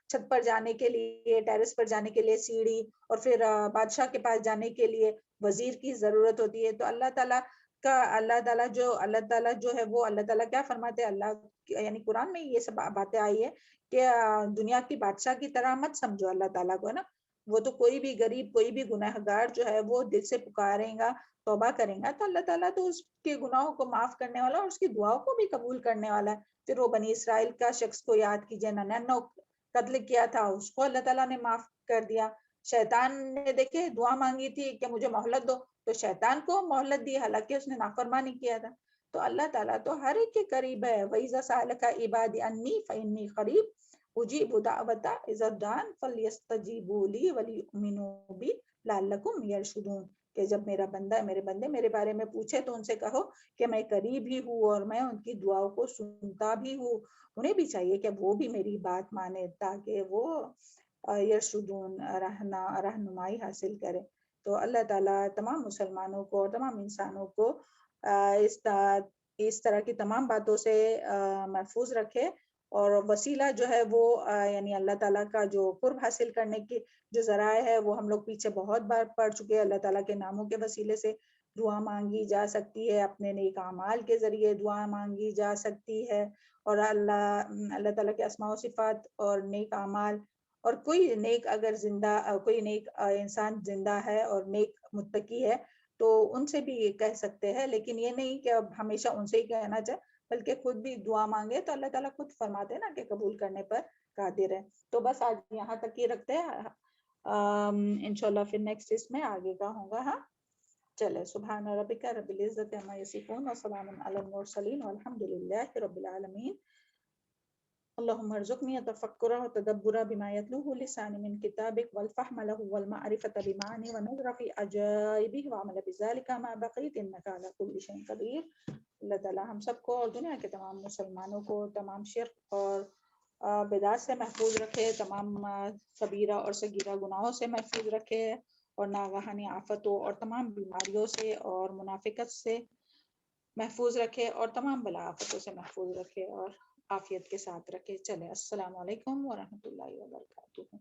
چھت پر جانے کے لیے, ٹیرس پر جانے کے لیے سیڑھی, اور پھر بادشاہ کے پاس جانے کے لیے وزیر کی ضرورت ہوتی ہے, تو اللہ تعالیٰ جو ہے وہ اللہ تعالیٰ کیا فرماتے ہیں, اللہ یعنی قرآن میں یہ سب باتیں آئی ہے کہ دنیا کی بادشاہ کی طرح مت سمجھو اللہ تعالیٰ کو, ہے نا. وہ تو کوئی بھی غریب, کوئی بھی گنہگار جو ہے وہ دل سے پکارے گا, توبہ کریں گا, تو اللہ تعالیٰ تو اس کے گناہوں کو معاف کرنے والا اور اس کی دعاؤں کو بھی قبول کرنے والا ہے. پھر وہ بنی اسرائیل کا شخص کو یاد کیجئے, 99 قتل کیا تھا, اس کو اللہ تعالیٰ نے معاف کر دیا. شیطان نے دیکھے دعا مانگی تھی کہ مجھے مہلت دو, تو شیطان کو مہلت دی, حالانکہ اس نے نافرمانی کیا تھا. تو اللہ تعالیٰ تو ہر ایک کے قریب ہے. وَإِذَا سَأَلَكَ عِبَادِي عَنِّي فَإِنِّي قَرِيبٌ أُجِيبُ دَعْوَةَ إِذَا دَعَانِ فَلْيَسْتَجِيبُوا لِي وَلْيُؤْمِنُوا بِي لَعَلَّكُمْ يَرْشُدُونَ, کہ جب میرے بندے میرے بارے میں پوچھے تو ان سے کہو کہ میں قریب ہی ہوں اور میں ان کی دعاؤں کو سنتا بھی ہوں. انہیں بھی چاہیے کہ وہ بھی میری بات مانے تاکہ وہ یرشدون رہنمائی حاصل کرے. تو اللہ تعالیٰ تمام مسلمانوں کو اور تمام انسانوں کو اس طرح کی تمام باتوں سے محفوظ رکھے, اور وسیلہ جو ہے وہ یعنی اللہ تعالیٰ کا جو قرب حاصل کرنے کی جو ذرائع ہے وہ ہم لوگ پیچھے بہت بار پڑھ چکے ہیں. اللہ تعالیٰ کے ناموں کے وسیلے سے دعا مانگی جا سکتی ہے, اپنے نیک اعمال کے ذریعے دعا مانگی جا سکتی ہے, اور اللہ تعالیٰ کے اسماء و صفات اور نیک اعمال, اور کوئی نیک کوئی نیک انسان زندہ ہے اور نیک متقی ہے تو ان سے بھی کہہ سکتے ہیں, لیکن یہ نہیں کہ اب ہمیشہ ان سے ہی کہنا چاہے, بلکہ خود بھی دعا مانگے تو اللہ تعالیٰ خود فرماتے ہیں نا کہ قبول کرنے پر قادر ہے. تو بس آج یہاں تک ہی رکھتے ہیں, انشاءاللہ پھر نیکسٹ اس میں آگے کا ہوگا. ہاں چلے, سبحان ربک رب العزت عما یصفون وسلام علی المرسلین والحمد للہ رب العالمین. اللهم ارزقني تفكرا وتدبرا بما يتلوه لساني من كتابك والفهم له والمعرفة بمعاني ونظر في عجائبه وعمل بذلك ما بقيت إنك على كل شيء قدير. اللہ تعالیٰ ہم سب کو اور دنیا کے تمام مسلمانوں کو تمام شرک اور بدعت سے محفوظ رکھے, تمام کبیرہ اور صغیرہ گناہوں سے محفوظ رکھے, اور ناگہانی آفتوں اور تمام بیماریوں سے اور منافقت سے محفوظ رکھے, اور تمام بلا آفتوں سے محفوظ رکھے اور عافیت کے ساتھ رکھے. چلے, السلام علیکم ورحمۃ اللہ وبرکاتہ.